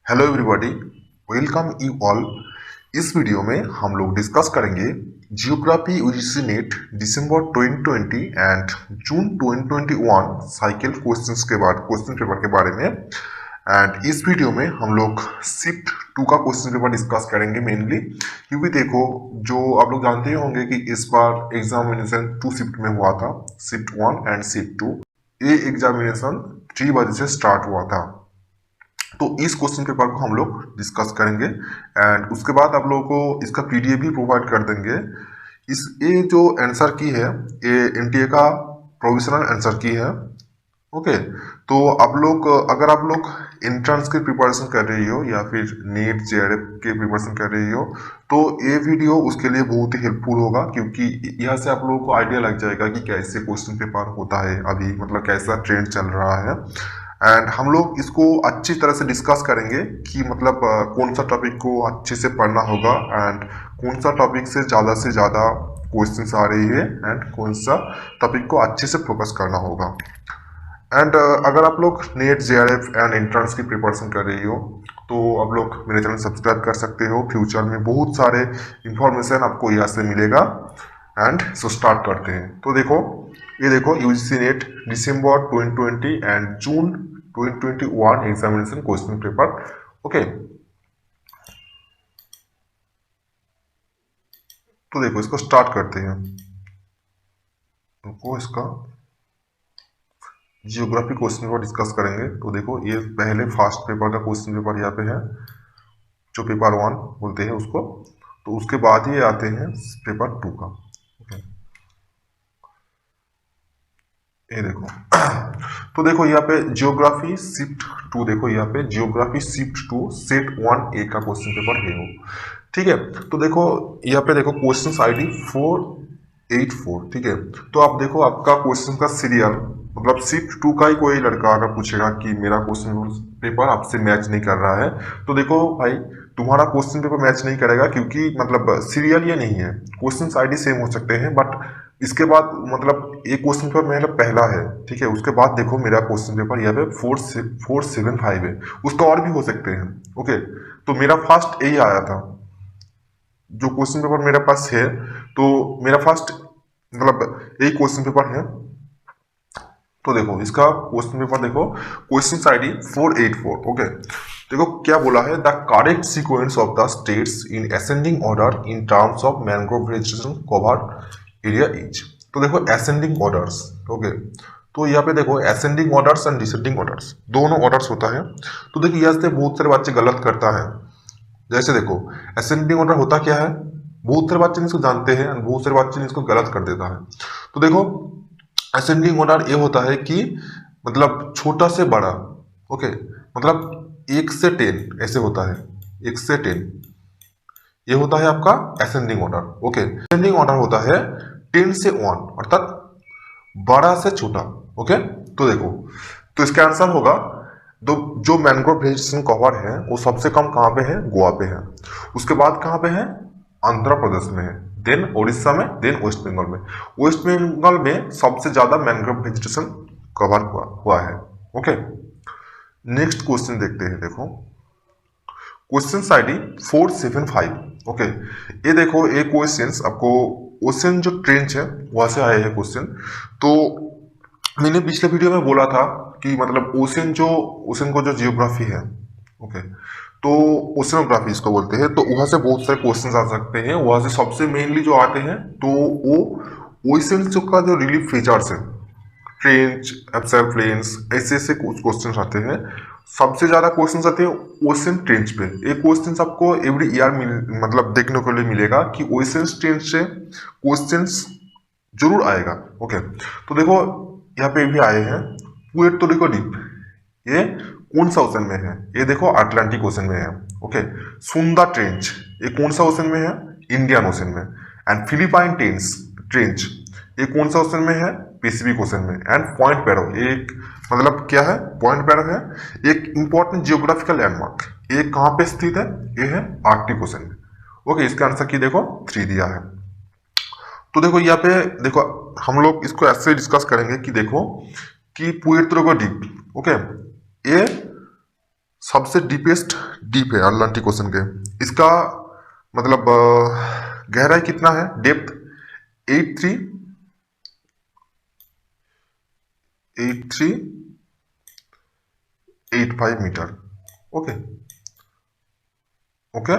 Hello everybody, welcome you all. इस video में हम लोग डिस्कस करेंगे geography UGC net December 2020 and June 2021 cycle question paper के बारे में। एंड इस वीडियो में हम लोग शिफ्ट 2 का क्वेश्चन पेपर डिस्कस करेंगे मेनली, क्योंकि देखो जो आप लोग जानते ही होंगे कि इस बार एग्जामिनेशन 2 शिफ्ट में हुआ था, शिफ्ट 1 एंड शिफ्ट 2। ये एग्जामिनेशन 3 बजे से स्टार्ट हुआ था। तो इस क्वेश्चन पेपर को हम लोग डिस्कस करेंगे एंड उसके बाद आप लोगों को इसका पीडीएफ भी प्रोवाइड कर देंगे। ये जो आंसर की है ये एनटीए का प्रोविजनल आंसर की है। ओके, तो आप लोग अगर आप लोग एंट्रेंस की प्रिपरेशन कर रही हो या फिर नीट जेआरएफ के प्रिपरेशन कर रही हो तो ये वीडियो उसके लिए बहुत ही हेल्पफुल होगा, क्योंकि यहाँ से आप लोगों को आइडिया लग जाएगा कि कैसे क्वेश्चन पेपर होता है अभी, मतलब कैसा ट्रेंड चल रहा है। एंड हम लोग इसको अच्छी तरह से डिस्कस करेंगे कि मतलब कौन सा टॉपिक को अच्छे से पढ़ना होगा एंड कौन सा टॉपिक से ज़्यादा क्वेश्चंस आ रही है एंड कौन सा टॉपिक को अच्छे से फोकस करना होगा। एंड अगर आप लोग नेट जेआरएफ एंड एंट्रेंस की प्रिपरेशन कर रही हो तो आप लोग मेरे चैनल सब्सक्राइब कर सकते हो। फ्यूचर में बहुत सारे इंफॉर्मेशन आपको यहाँ से मिलेगा। एंड सो स्टार्ट करते हैं। तो देखो UGC net December 2020 and June 2021 examination question paper. Okay, तो देखो इसको स्टार्ट करते हैं। रुको, इसका जियोग्राफी क्वेश्चन पेपर डिस्कस करेंगे। तो देखो ये पहले फर्स्ट पेपर का क्वेश्चन पेपर यहाँ पे है, जो पेपर 1 बोलते हैं उसको। तो उसके बाद ही आते हैं पेपर 2 का। ओके, ये देखो तो देखो यहाँ पे जियोग्राफी शिफ्ट 2, देखो यहाँ पे जियोग्राफी शिफ्ट 2 सेट 1 ए का क्वेश्चन पेपर है वो। ठीक है, तो देखो यहाँ पे देखो क्वेश्चन आईडी 484। ठीक है, तो आप देखो आपका क्वेश्चन का सीरियल, मतलब शिफ्ट 2 का ही कोई लड़का अगर पूछेगा कि मेरा क्वेश्चन पेपर आपसे मैच नहीं कर रहा है, तो देखो भाई तुम्हारा क्वेश्चन पेपर मैच नहीं करेगा, क्योंकि मतलब सीरियल ये नहीं है। क्वेश्चन आईडी सेम हो सकते हैं बट इसके बाद मतलब एक क्वेश्चन पेपर मेरा पहला है, ठीक है, उसके बाद देखो मेरा क्वेश्चन पेपर यहाँ पे 475 है, उसका और भी हो सकते हैं। ओके, तो मेरा फर्स्ट यही आया था जो क्वेश्चन पेपर मेरे पास है। तो मेरा फर्स्ट मतलब यही क्वेश्चन पेपर है। तो देखो इसका क्वेश्चन पेपर देखो, क्वेश्चन आईडी 484। ओके, देखो क्या बोला है, the correct sequence of the states in ascending order in terms of mangrove vegetation cover area is. तो देखो असेंडिंग ऑर्डर्स। ओके, तो यहाँ पे देखो ascending orders and descending orders दोनों ऑर्डर्स होता है। तो देखिए यहाँ से बहुत सारे बच्चे गलत करता है। जैसे देखो असेंडिंग ऑर्डर होता क्या है, बहुत सारे बच्चे इसको जानते हैं और बहुत सारे बच्चे इसको गलत कर देता है। तो देखो असेंडिंग ऑर्डर ये होता है कि मतलब छोटा से बड़ा। ओके, मतलब 1 से 10 ऐसे होता है, 1 से 10 ये होता है आपका ascending order. Okay, ascending order होता है 10 से 1, अर्थात बड़ा से छोटा। ओके, तो देखो तो इसका आंसर होगा दो, जो मैंग्रोव वेजिटेशन कवर है वो सबसे कम कहाँ पे है, गोवा पे है। उसके बाद कहाँ पे है, आंध्र प्रदेश में है, देन उड़ीसा में, देन वेस्ट बंगाल में। वेस्ट बंगाल में सबसे ज्यादा मैंग्रोव वेजिटेशन कवर हुआ है। ओके, नेक्स्ट क्वेश्चन देखते हैं। देखो क्वेश्चन आईडी 475। ओके, ये देखो ये क्वेश्चन आपको ओशन जो ट्रेंच है वहां से आए हैं क्वेश्चन। तो मैंने पिछले वीडियो में बोला था कि मतलब ओशन को जो जियोग्राफी है, ओके, तो ओशनोग्राफी इसको बोलते हैं। तो वहां से बहुत सारे क्वेश्चंस आ सकते हैं, वहां से सबसे मेनली जो आते हैं तो वो ओशन का जो रिलीफ फीचर्स है, ट्रेंच, एब्सर्व प्लेन्स, ऐसे ऐसे कुछ क्वेश्चन आते हैं। सबसे ज्यादा क्वेश्चंस आते हैं ओशन ट्रेंच पे। एक क्वेश्चन आपको एवरी ईयर मतलब देखने को लिए मिलेगा कि ओशन ट्रेंच से क्वेश्चंस जरूर आएगा। ओके, तो देखो यहाँ पे भी आए हैं पुएर्तो रिको द्वीप, ये कौन सा ओशन में है, ये देखो अटलांटिक ओशन में है। ओके, सुंदा ट्रेंच ये कौन सा ओशन में है, इंडियन ओशन में। एंड फिलिपाइन ट्रेंच ये कौन सा ओशन में है, पैसिफिक ओशन में। एंड पॉइंट पैरो एक मतलब क्या है, पॉइंट पैरो है एक इंपॉर्टेंट जियोग्राफिकल लैंडमार्क, ये कहाँ पे स्थित है, ये है आर्कटिक ओशन में। ओके, इसका आंसर की देखो 3 दिया है। तो देखो यहाँ पे देखो हम लोग इसको ऐसे डिस्कस करेंगे कि देखो कि पुएर्तो रिको द्वीप, ओके, ये सबसे डीपेस्ट डीप है अटलांटिक ओशन के। इसका मतलब गहराई कितना है, depth 8385 metre. Okay okay.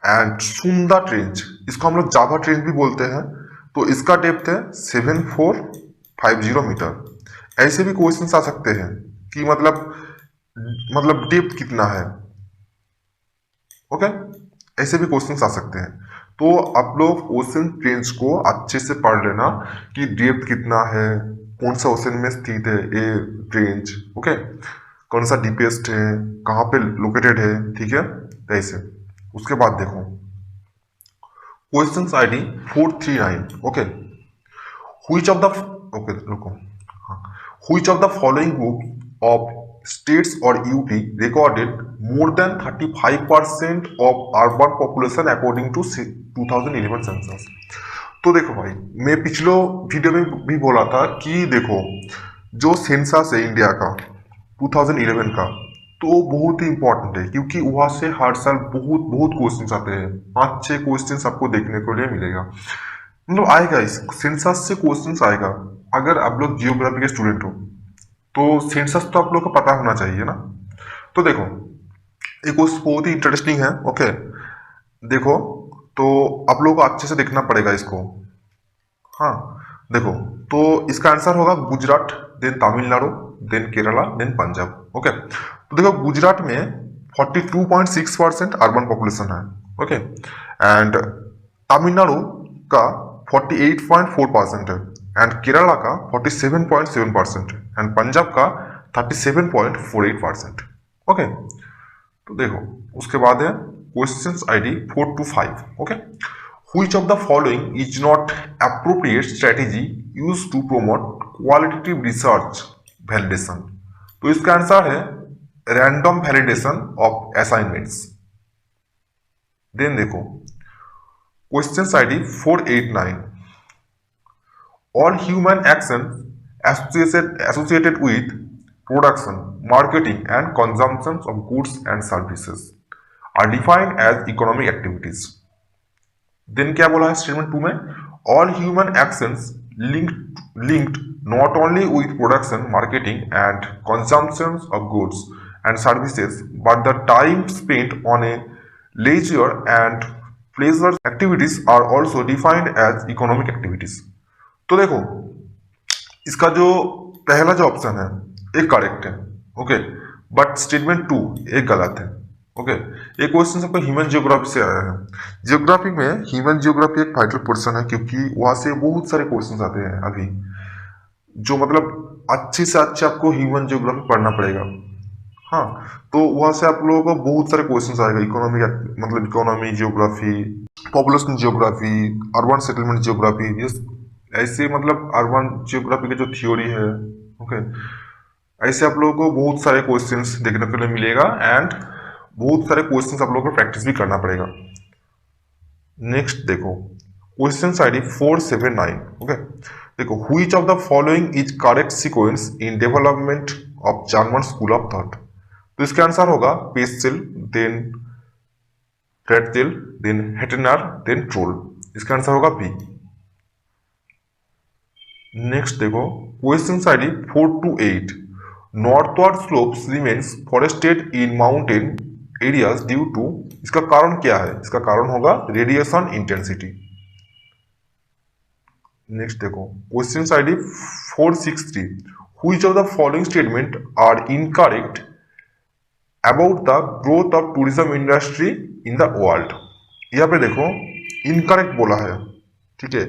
And Sunda trench, इसको हम लोग जावा ट्रेंच भी बोलते हैं, तो इसका डेप्थ है 7450 मीटर। ऐसे भी क्वेश्चंस आ सकते हैं कि मतलब डेप्थ कितना है। ओके, ऐसे भी क्वेश्चंस आ सकते हैं। तो आप लोग ओशन ट्रेंच को अच्छे से पढ़ लेना कि डेप्थ कितना है, कौन सा ओशन में स्थित है ये ट्रेंच। ओके, कौन सा डीपेस्ट है, कहाँ पे लोकेटेड है, ठीक है, ऐसे। उसके बाद देखो question ID 439। Okay, which of the okay रुको, which of the following group of states or UT recorded more than 35% of urban population according to 2011 census। तो देखो भाई, मैं पिछले वीडियो में भी बोला था कि देखो जो सेंसस है इंडिया का 2011 का, तो बहुत ही इंपॉर्टेंट है, क्योंकि वहां से हर साल बहुत बहुत क्वेश्चंस आते हैं। 5-6 क्वेश्चंस आपको देखने को लिए मिलेगा, मतलब आएगा, इस सेंसस से क्वेश्चंस आएगा। अगर आप लोग जियोग्राफी के स्टूडेंट हो तो सेंसस तो आप लोग को पता होना चाहिए ना। तो देखो एक क्वेश्चन बहुत ही इंटरेस्टिंग है। ओके, देखो तो आप लोगों को अच्छे से देखना पड़ेगा इसको। हाँ देखो, तो इसका आंसर होगा Gujarat, then Tamil Nadu, then Kerala, then Punjab. Okay, तो देखो गुजरात में 42.6% अर्बन पॉपुलेशन है। ओके, एंड तमिलनाडु का 48.4% है, एंड केरला का 47.7% है, एंड पंजाब का 37.48%। ओके, तो देखो उसके बाद है questions ID 425। Okay, which of the following is not appropriate strategy used to promote qualitative research validation। तो इसका आंसर है random validation of assignments. Then देखो question ID 489। all human actions associated with production, marketing and consumption of goods and services are defined as economic activities। Then क्या बोला है statement 2 में, all human actions linked not only with production, marketing and consumption of goods and services but the time spent on a leisure and pleasure activities are also defined as economic activities. तो देखो इसका जो पहला जो option है एक correct है। Okay, but statement 2 एक गलत है। ओके, ये क्वेश्चन आपका ह्यूमन जियोग्राफी से आया है। जियोग्राफी में ह्यूमन जियोग्राफी एक वाइटल पोर्शन है, क्योंकि वहां से बहुत सारे क्वेश्चंस आते हैं अभी, जो मतलब अच्छे से अच्छे आपको ह्यूमन जियोग्राफी पढ़ना पड़ेगा। हाँ, तो वहां से आप लोगों को बहुत सारे क्वेश्चंस आएगा, इकोनॉमी मतलब economy geography, population geography, urban settlement geography, ऐसे मतलब अर्बन जियोग्राफी की जो थ्योरी है। ओके, ऐसे आप लोगों को बहुत सारे क्वेश्चंस देखने को मिलेगा, एंड बहुत सारे क्वेश्चंस आप लोगों को प्रैक्टिस भी करना पड़ेगा। नेक्स्ट देखो क्वेश्चन आईडी 479। ओके, देखो which of the following is correct sequence in development of German school of thought. तो इसका आंसर होगा Peschel, then Ratzel, then Hettner, then Troll. इसका आंसर होगा बी। नेक्स्ट देखो question ID 428। Northward slopes remains forested in mountain areas due to. इसका कारण क्या है? इसका कारण होगा रेडिएशन इंटेंसिटी। नेक्स्ट देखो question ID 463। Which of the following statement are incorrect about the growth of tourism industry in the world. यहाँ पे देखो इनकरेक्ट बोला है, ठीक है,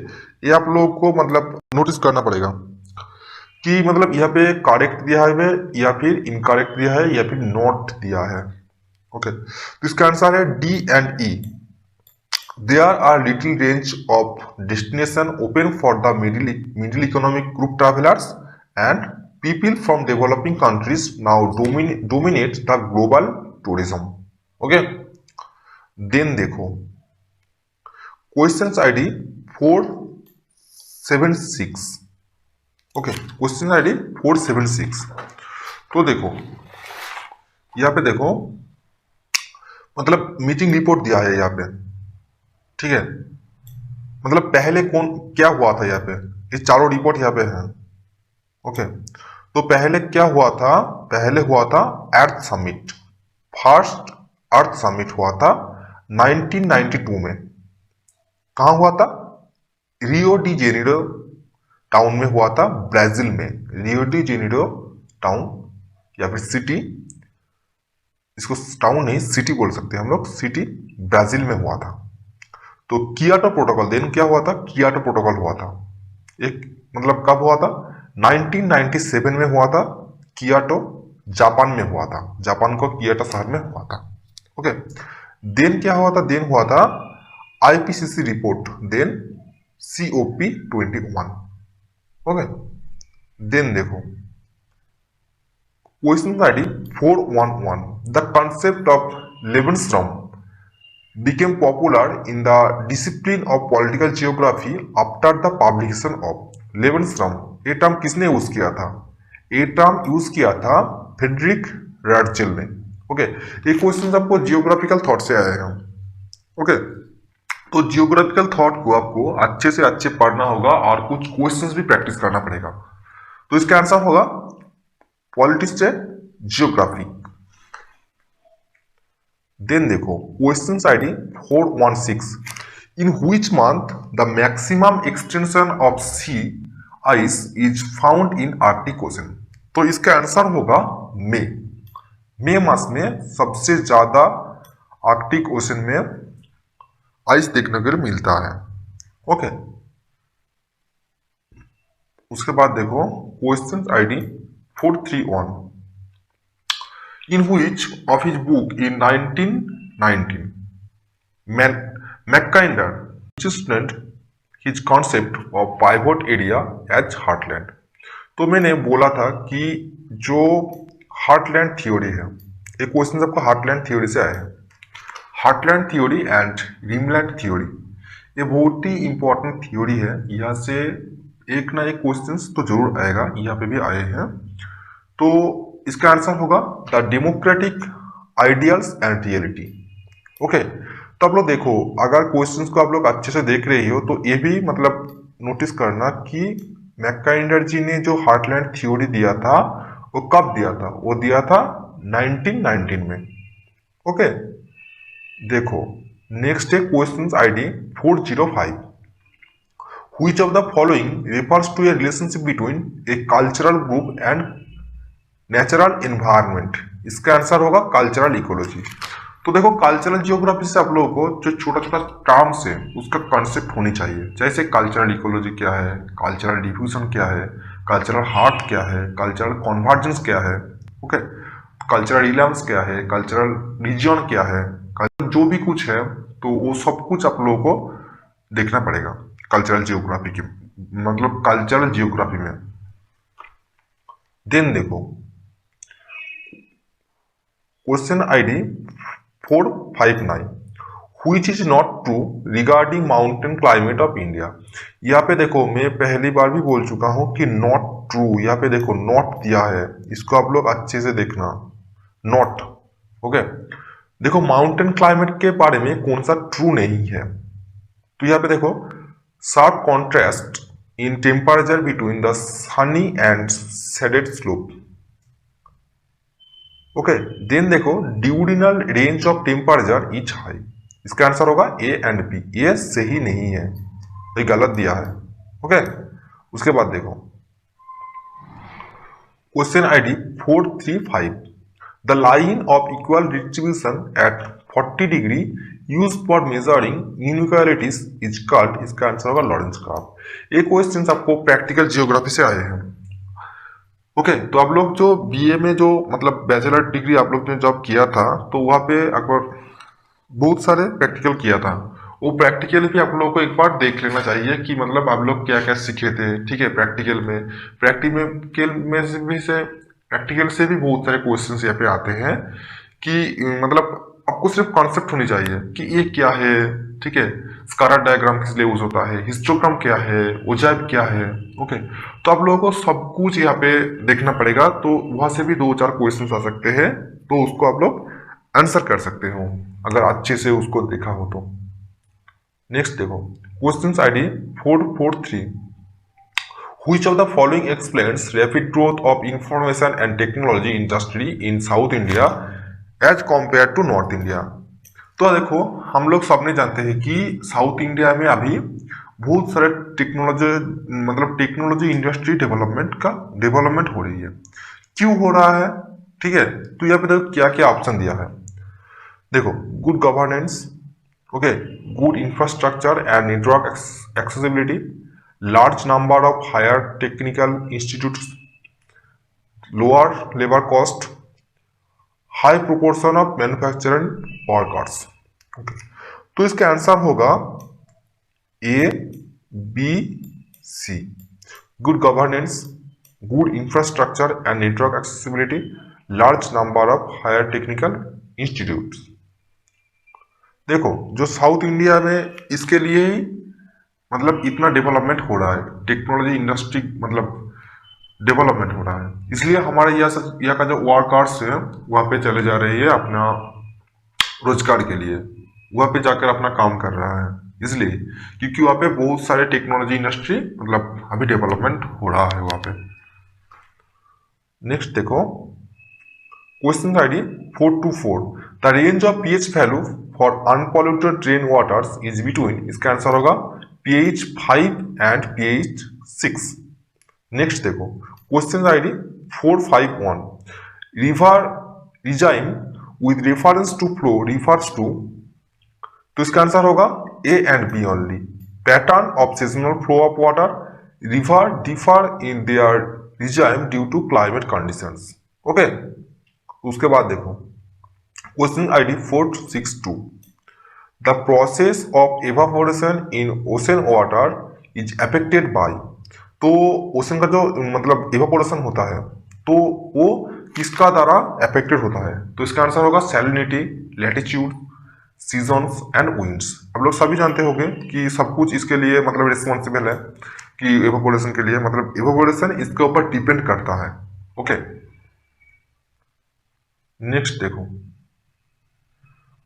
ये आप लोगों को मतलब नोटिस करना पड़ेगा कि मतलब यहाँ पे करेक्ट दिया है या फिर इनकरेक्ट दिया है या फिर नॉट दिया है। ओके, तो इसका आंसर है D and E. There are little range of destination open for the middle economic group travellers and people from developing countries now dominate the global tourism. Okay, then देखो question ID 476। Okay, question ID 476। तो देखो यहाँ पे देखो मतलब meeting report दिया है यहाँ पे, ठीक है। मतलब पहले कौन क्या हुआ था यहाँ पे, ये चारों रिपोर्ट यहाँ पे है। ओके, तो पहले क्या हुआ था, पहले हुआ था अर्थ समिट। फर्स्ट अर्थ समिट हुआ था 1992 में। कहाँ हुआ था? रियो डी जेनेरो टाउन में हुआ था, ब्राजील में। रियो डी जेनेरो टाउन या फिर सिटी, इसको टाउन नहीं सिटी बोल सकते हैं हम लोग, सिटी ब्राजील में हुआ था। तो कियोटो प्रोटोकॉल देन क्या हुआ था, कियोटो प्रोटोकॉल हुआ था एक, मतलब कब हुआ था? 1997 में हुआ था। कियोटो जापान में हुआ था, जापान को कियोटो शहर में हुआ था। ओके, देन क्या हुआ था? देन हुआ था IPCC report, then COP 21। Okay, then देखो question ID 411, the concept of Lebensraum became popular in the discipline of political geography after the publication of लेवेंस्ट्रॉम। ये टर्म किसने यूज किया था? ये टर्म यूज किया था फ्रेडरिक रैटजेल ने। ओके, ये क्वेश्चन आपको जियोग्राफिकल थॉट से आएगा। ओके, तो जियोग्राफिकल थॉट को आपको अच्छे से अच्छे पढ़ना होगा और कुछ क्वेश्चंस भी प्रैक्टिस करना पड़ेगा। तो इसका आंसर होगा पॉलिटिक्स से जियोग्राफी। देन देखो question ID 416, in which month the maximum extension of sea ice is found in Arctic ocean. तो इसका आंसर होगा मई मास में सबसे ज्यादा आर्कटिक ओशन में आइस देखने को मिलता है। ओके, उसके बाद देखो question ID 431, in which of his book in 1919 Mackinder suggested his concept of pivot area as heartland। तो मैंने बोला था कि जो हार्टलैंड थ्योरी है, ये क्वेश्चन आपका हार्टलैंड थ्योरी से आए हैं। Heartland theory and rimland theory, ये बहुत ही इंपॉर्टेंट थ्योरी है। यहाँ से एक ना एक क्वेश्चन तो जरूर आएगा, यहाँ पे भी आए हैं। तो इसका आंसर होगा the democratic ideals and reality. Okay, तो आप लोग देखो, अगर क्वेश्चंस को आप लोग अच्छे से देख रहे हो तो ये भी मतलब नोटिस करना कि मैकाइंडर जी ने जो हार्टलैंड थ्योरी दिया था वो कब दिया था? वो दिया था 1919 में। ओके, देखो नेक्स्ट है question ID 405, which of the following refers to a relationship between a cultural group and natural environment. इसका आंसर होगा कल्चरल इकोलॉजी। तो देखो कल्चरल जियोग्राफी से आप लोगों को जो छोटा छोटा टर्म्स है उसका कॉन्सेप्ट होनी चाहिए, जैसे कल्चरल इकोलॉजी क्या है, कल्चरल डिफ्यूजन क्या है, कल्चरल हार्ट क्या है, कल्चरल कॉन्वर्जेंस क्या है, ओके, कल्चरल इलेवंस क्या है, कल्चरल रीजन क्या है, जो भी कुछ है तो वो सब कुछ आप लोगों को देखना पड़ेगा कल्चरल जियोग्राफी की, मतलब कल्चरल जियोग्राफी में। देन देखो question ID 459, which is not true regarding mountain climate of India। यहाँ पे देखो मैं पहली बार भी बोल चुका हूं कि नॉट ट्रू, यहाँ पे देखो नॉट दिया है, इसको आप लोग अच्छे से देखना, नॉट। ओके, देखो माउंटेन क्लाइमेट के बारे में कौन सा ट्रू नहीं है, तो यहाँ पे देखो sharp contrast in temperature between the sunny and shaded slope. Okay, then देखो diurnal range of temperature is high. इसका आंसर होगा ए एंड बी, ये सही नहीं है, ये गलत दिया है। ओके, उसके बाद देखो question ID 435, the line of equal distribution at 40 degree use for measuring inequalities is called. इसका आंसर होगा लॉरेंस कर्व। ये क्वेश्चन आपको प्रैक्टिकल जियोग्राफी से आए हैं। ओके, तो आप लोग जो बीए में जो मतलब बैचलर डिग्री आप लोग ने जब किया था तो वहाँ पे अकबर बहुत सारे प्रैक्टिकल किया था, वो प्रैक्टिकल भी आप लोगों को एक बार देख लेना चाहिए कि मतलब आप लोग क्या क्या सीखे थे। ठीक है, प्रैक्टिकल से भी बहुत सारे क्वेश्चन यहाँ पे आते हैं कि मतलब आपको सिर्फ कॉन्सेप्ट होनी चाहिए कि ये क्या है। ठीक है, स्कारर डायग्राम किस लिए यूज होता है, हिस्टोग्राम क्या है, ओजैब क्या है। ओके, तो आप लोगों को सब कुछ यहाँ पे देखना पड़ेगा, तो वहां से भी 2-4 क्वेश्चन आ सकते हैं, तो उसको आप लोग आंसर कर सकते हो अगर अच्छे से उसको देखा हो तो। नेक्स्ट देखो question ID 443, which of the following explains rapid growth of information and technology industry in South India as compared to North India। तो देखो हम लोग सबने जानते हैं कि साउथ इंडिया में अभी बहुत सारे टेक्नोलॉजी इंडस्ट्री डेवलपमेंट हो रही है। क्यों हो रहा है, ठीक है, तो यहाँ पे देखो क्या क्या ऑप्शन दिया है। देखो good governance, okay, good infrastructure and network accessibility, large number of higher technical institutes, lower labor cost, high proportion of manufacturing workers। okay. तो इसका आंसर होगा A B C, good governance, good infrastructure and network accessibility, large number of higher technical institutes. देखो जो south India में इसके लिए ही मतलब इतना डेवलपमेंट हो रहा है, टेक्नोलॉजी इंडस्ट्री डेवलपमेंट हो रहा है, इसलिए हमारे यहाँ का जो वर्कर्स है वहाँ पे चले जा रही है अपना रोजगार के लिए, वहाँ पे जाकर अपना काम कर रहा है, इसलिए क्योंकि वहाँ पे बहुत सारे टेक्नोलॉजी इंडस्ट्री अभी डेवलपमेंट हो रहा है वहाँ पे। नेक्स्ट देखो question ID 424, the range of pH value for unpolluted rain waters is between, इसका आंसर होगा pH 5 एंड pH 6। नेक्स्ट देखो question ID 451, river regime with reference to flow refers to, तो इसका आंसर होगा A and B only. Pattern of seasonal flow of water, river differ in their regime due to climate conditions. Okay, उसके बाद देखो question ID 462, the process of evaporation in ocean water is affected by, तो ocean का जो evaporation होता है तो वो किसका द्वारा अफेक्टेड होता है, तो इसका आंसर होगा salinity, latitude, seasons and winds. आप लोग सभी जानते होंगे कि सब कुछ इसके लिए रिस्पॉन्सिबल है कि इवापोरेशन के लिए इवापोरेशन इसके ऊपर डिपेंड करता है। ओके, नेक्स्ट देखो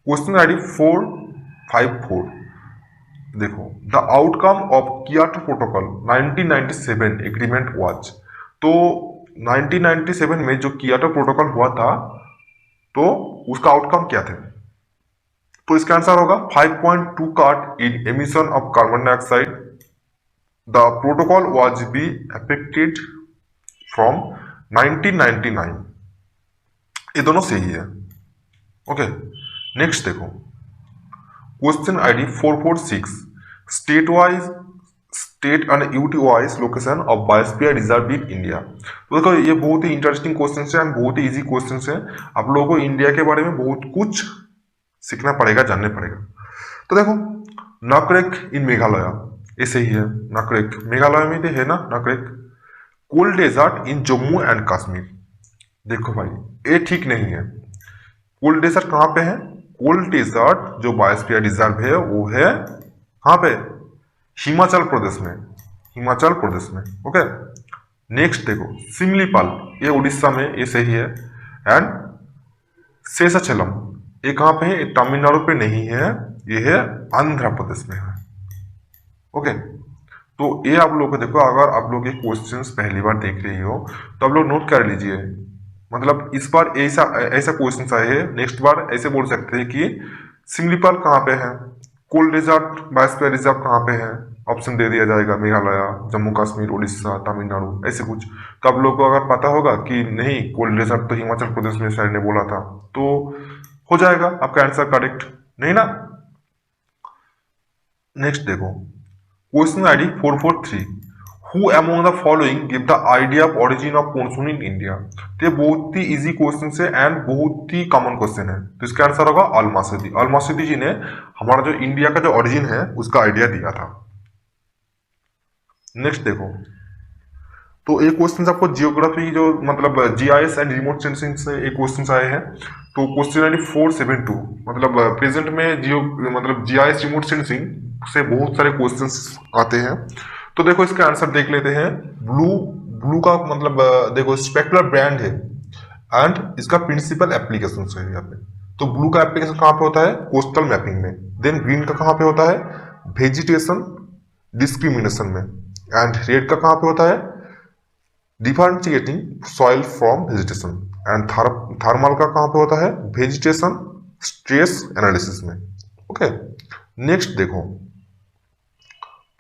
क्वेश्चन आईडी 454, देखो the outcome of Kyoto protocol 1997 agreement was, तो 1997 में जो कियोटो प्रोटोकॉल हुआ था तो उसका आउटकम क्या थे, तो इसका आंसर होगा 5.2 cut in emission of carbon dioxide, the protocol was be affected from 1999, ये दोनों सही है। ओके, नेक्स्ट देखो question ID 446, state and UT wise location of biosphere reserve in India. तो देखो ये बहुत ही इंटरेस्टिंग क्वेश्चन है एंड बहुत ही इजी क्वेश्चन है, आप लोगों को इंडिया के बारे में बहुत कुछ सीखना पड़ेगा, जानने पड़ेगा। तो देखो नकरेक इन मेघालय, ऐसे ही है, नकरेक मेघालय में है ना Nokrek. Cold desert in Jammu and Kashmir, देखो भाई ये ठीक नहीं है, कोल्ड डेजर्ट कहाँ पे है, कोल्ड डेजर्ट जो बायोस्फीयर रिजर्व है वो है कहाँ पे, हिमाचल प्रदेश में, ओके। नेक्स्ट देखो सिमलीपाल, ये उड़ीसा में, ये सही है। एंड शेषाचलम ये कहाँ पे है, तमिलनाडु पे नहीं है, ये है आंध्र प्रदेश में है, ओके। तो ये आप लोग को देखो, अगर आप लोग ये क्वेश्चंस पहली बार देख रही हो तो आप लोग नोट कर लीजिए, इस बार ऐसा क्वेश्चन आए हैं, नेक्स्ट बार ऐसे बोल सकते हैं कि सिमलीपाल कहाँ पे है, कोल्ड डेजर्ट बायोस्फीयर रिजर्व कहाँ पे है, ऑप्शन दे दिया जाएगा मेघालय, जम्मू कश्मीर, उड़ीसा, तमिलनाडु, ऐसे कुछ। तो आप लोग को अगर पता होगा कि नहीं कोल्ड डेजर्ट तो हिमाचल प्रदेश में सर ने बोला था, तो हो जाएगा आपका आंसर करेक्ट, नहीं ना। नेक्स्ट देखो question ID 443, who among the following give the idea of origin of monsoon in India. तो ये बहुत ही इजी क्वेश्चन है एंड बहुत ही कॉमन क्वेश्चन है, तो इसका आंसर होगा अल-मासूदी। अल-मासूदी जी ने हमारा जो इंडिया का जो ओरिजिन है उसका आइडिया दिया था। नेक्स्ट देखो, तो एक क्वेश्चन आपको जियोग्राफी जो जीआईएस एंड रिमोट सेंसिंग से एक क्वेश्चन आए हैं। तो क्वेश्चन आईडी 472, प्रेजेंट में जीआईएस रिमोट सेंसिंग से बहुत सारे क्वेश्चंस आते हैं। तो देखो इसका आंसर देख लेते हैं। ब्लू ब्लू का मतलब देखो स्पेकुलर ब्रांड है एंड इसका प्रिंसिपल एप्लीकेशन है यहाँ पे। तो ब्लू का एप्लीकेशन कहाँ पे होता है? कोस्टल मैपिंग में। देन ग्रीन का कहाँ पे होता है? वेजिटेशन डिस्क्रिमिनेशन में। एंड रेड का कहाँ पे होता है? Differentiating soil from vegetation. And thermal का कहाँ पे होता है? वेजिटेशन स्ट्रेस एनालिसिस में। ओके, नेक्स्ट देखो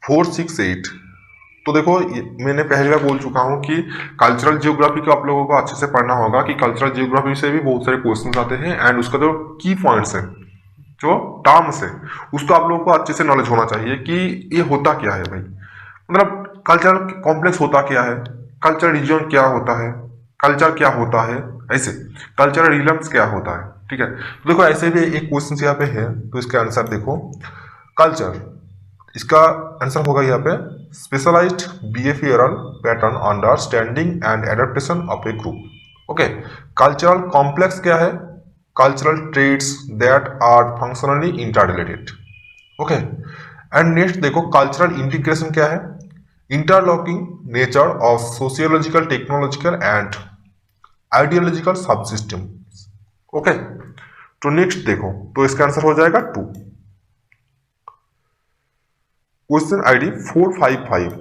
468। तो देखो मैंने पहले बार बोल चुका हूं कि कल्चरल जियोग्राफी को आप लोगों को अच्छे से पढ़ना होगा कि कल्चरल जियोग्राफी से भी बहुत सारे क्वेश्चंस आते हैं एंड उसका जो की पॉइंट्स है, जो टर्म्स है, उसका आप लोगों को अच्छे से नॉलेज होना चाहिए कि ये होता क्या है भाई। मतलब कल्चरल कॉम्प्लेक्स होता क्या है, कल्चर रीजन क्या होता है, कल्चर क्या होता है, ऐसे कल्चरल रिलम्स क्या होता है। ठीक है, तो देखो ऐसे भी एक क्वेश्चन यहाँ पे है, तो इसका आंसर देखो कल्चर, इसका आंसर होगा यहाँ पे specialised behavioural pattern understanding and adaptation of a group. Okay, cultural complex क्या है? Cultural traits that are functionally interrelated. Okay, and next देखो कल्चरल इंटीग्रेशन क्या है? Interlocking nature of sociological, technological and ideological subsystem. Okay, तो next देखो, तो इसका answer हो जाएगा 2। Question ID 455.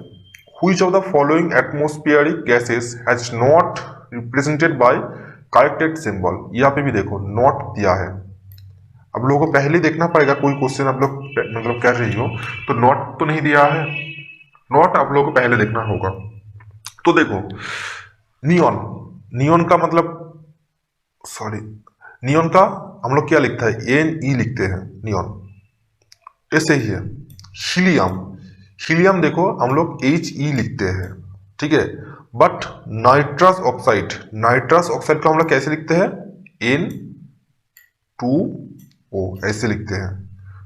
Which of the following atmospheric gases has not represented by corrected symbol? यहाँ पे भी देखो नॉट दिया है। अब लोगों को पहले देखना पड़ेगा, कोई क्वेश्चन आप लोग मतलब कर रही हो तो नॉट तो नहीं दिया है, नॉट आप लोगों को पहले देखना होगा। तो देखो नियॉन, नियॉन का मतलब सॉरी नियॉन का हम लोग क्या लिखता है? NE लिखते हैं नियॉन, ऐसे ही है। हीलियम, हीलियम देखो हम लोग HE लिखते हैं, ठीक है। But nitrous oxide, nitrous oxide को हम लोग कैसे लिखते हैं? N2O ऐसे लिखते हैं।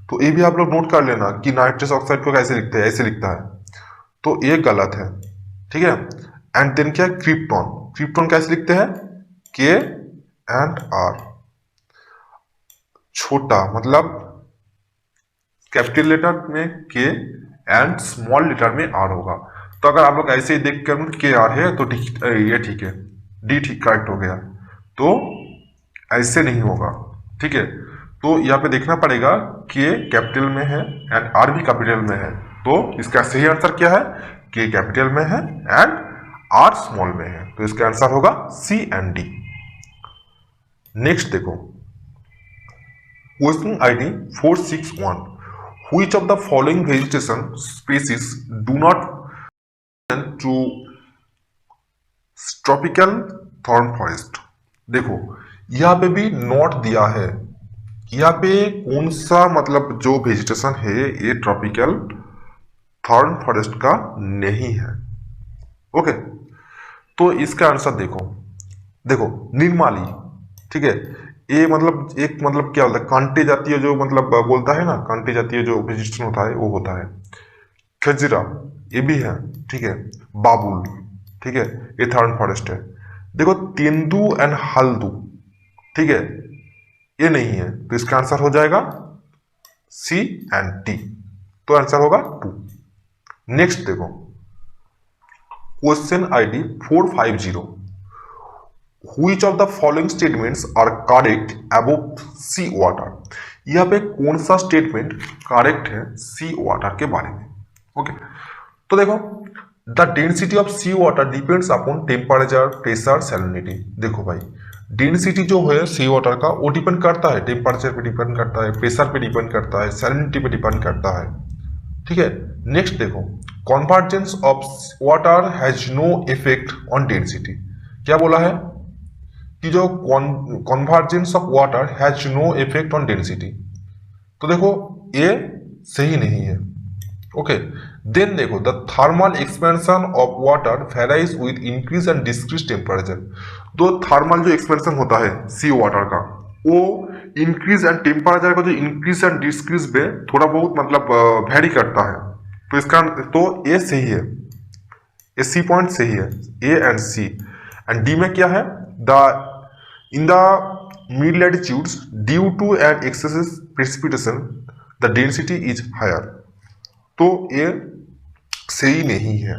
तो ये भी आप लोग नोट कर लेना कि नाइट्रस ऑक्साइड को कैसे लिखते हैं, ऐसे लिखता है, तो ये गलत है, ठीक है। एंड देन क्या? क्रिप्टॉन, क्रिप्टॉन कैसे लिखते हैं? K&R, छोटा मतलब कैपिटल लेटर में K एंड स्मॉल लेटर में R होगा। तो अगर आप लोग ऐसे ही देख कर KR है तो ठीक, ये ठीक है, D ठीक करेक्ट हो गया। तो ऐसे नहीं होगा, ठीक है। तो यहाँ पे देखना पड़ेगा K कैपिटल में है एंड R भी कैपिटल में है। तो इसका सही आंसर क्या है? K कैपिटल में है एंड R स्मॉल में है। तो इसका आंसर होगा C एंड D। नेक्स्ट देखो question ID 461। Which of the following vegetation species do not belong to tropical thorn forest? देखो यहाँ पे भी नोट दिया है, यहाँ पे कौन सा मतलब जो वेजिटेशन है ये ट्रॉपिकल थॉर्न फॉरेस्ट का नहीं है। ओके, तो इसका आंसर देखो, देखो निर्माली, ठीक है। ये मतलब एक मतलब क्या होता है? कांटे जातीय जो मतलब बोलता है ना, कांटे जातीय जो वेजिटेशन होता है वो होता है। खजरा ये भी है, ठीक है। बाबुल, ठीक है, ये थॉर्न फॉरेस्ट है। देखो तेंदू एंड हल्दू, ठीक है, ये नहीं है। तो इसका आंसर हो जाएगा C एंड D। तो आंसर होगा 2। नेक्स्ट देखो question ID 450। Which of the following statements are correct above sea water? यहाँ पे कौन सा स्टेटमेंट करेक्ट है सी वाटर के बारे में? ओके, तो देखो the density of sea water depends upon temperature, pressure, salinity. देखो भाई डेंसिटी जो है सी वाटर का वो डिपेंड करता है, टेम्परेचर पे डिपेंड करता है, प्रेशर पे डिपेंड करता है, सैलिनिटी पे डिपेंड करता है, ठीक है। नेक्स्ट देखो convergence of water has no effect on density. क्या बोला है कि जो convergence of water has no effect on density. तो देखो ये सही नहीं है। ओके, देन देखो the thermal expansion of water varies with increase and decrease temperature. तो थर्मल जो एक्सपेंशन होता है सी वाटर का वो इंक्रीज एंड टेम्परेचर का जो इंक्रीज एंड डिक्रीज में थोड़ा बहुत मतलब वेरी करता है। तो इसका तो ये सही है, ये सी पॉइंट सही है, A and C. And D में क्या है? The in the mid latitudes due to an excessive precipitation the density is higher। तो ये सही नहीं है।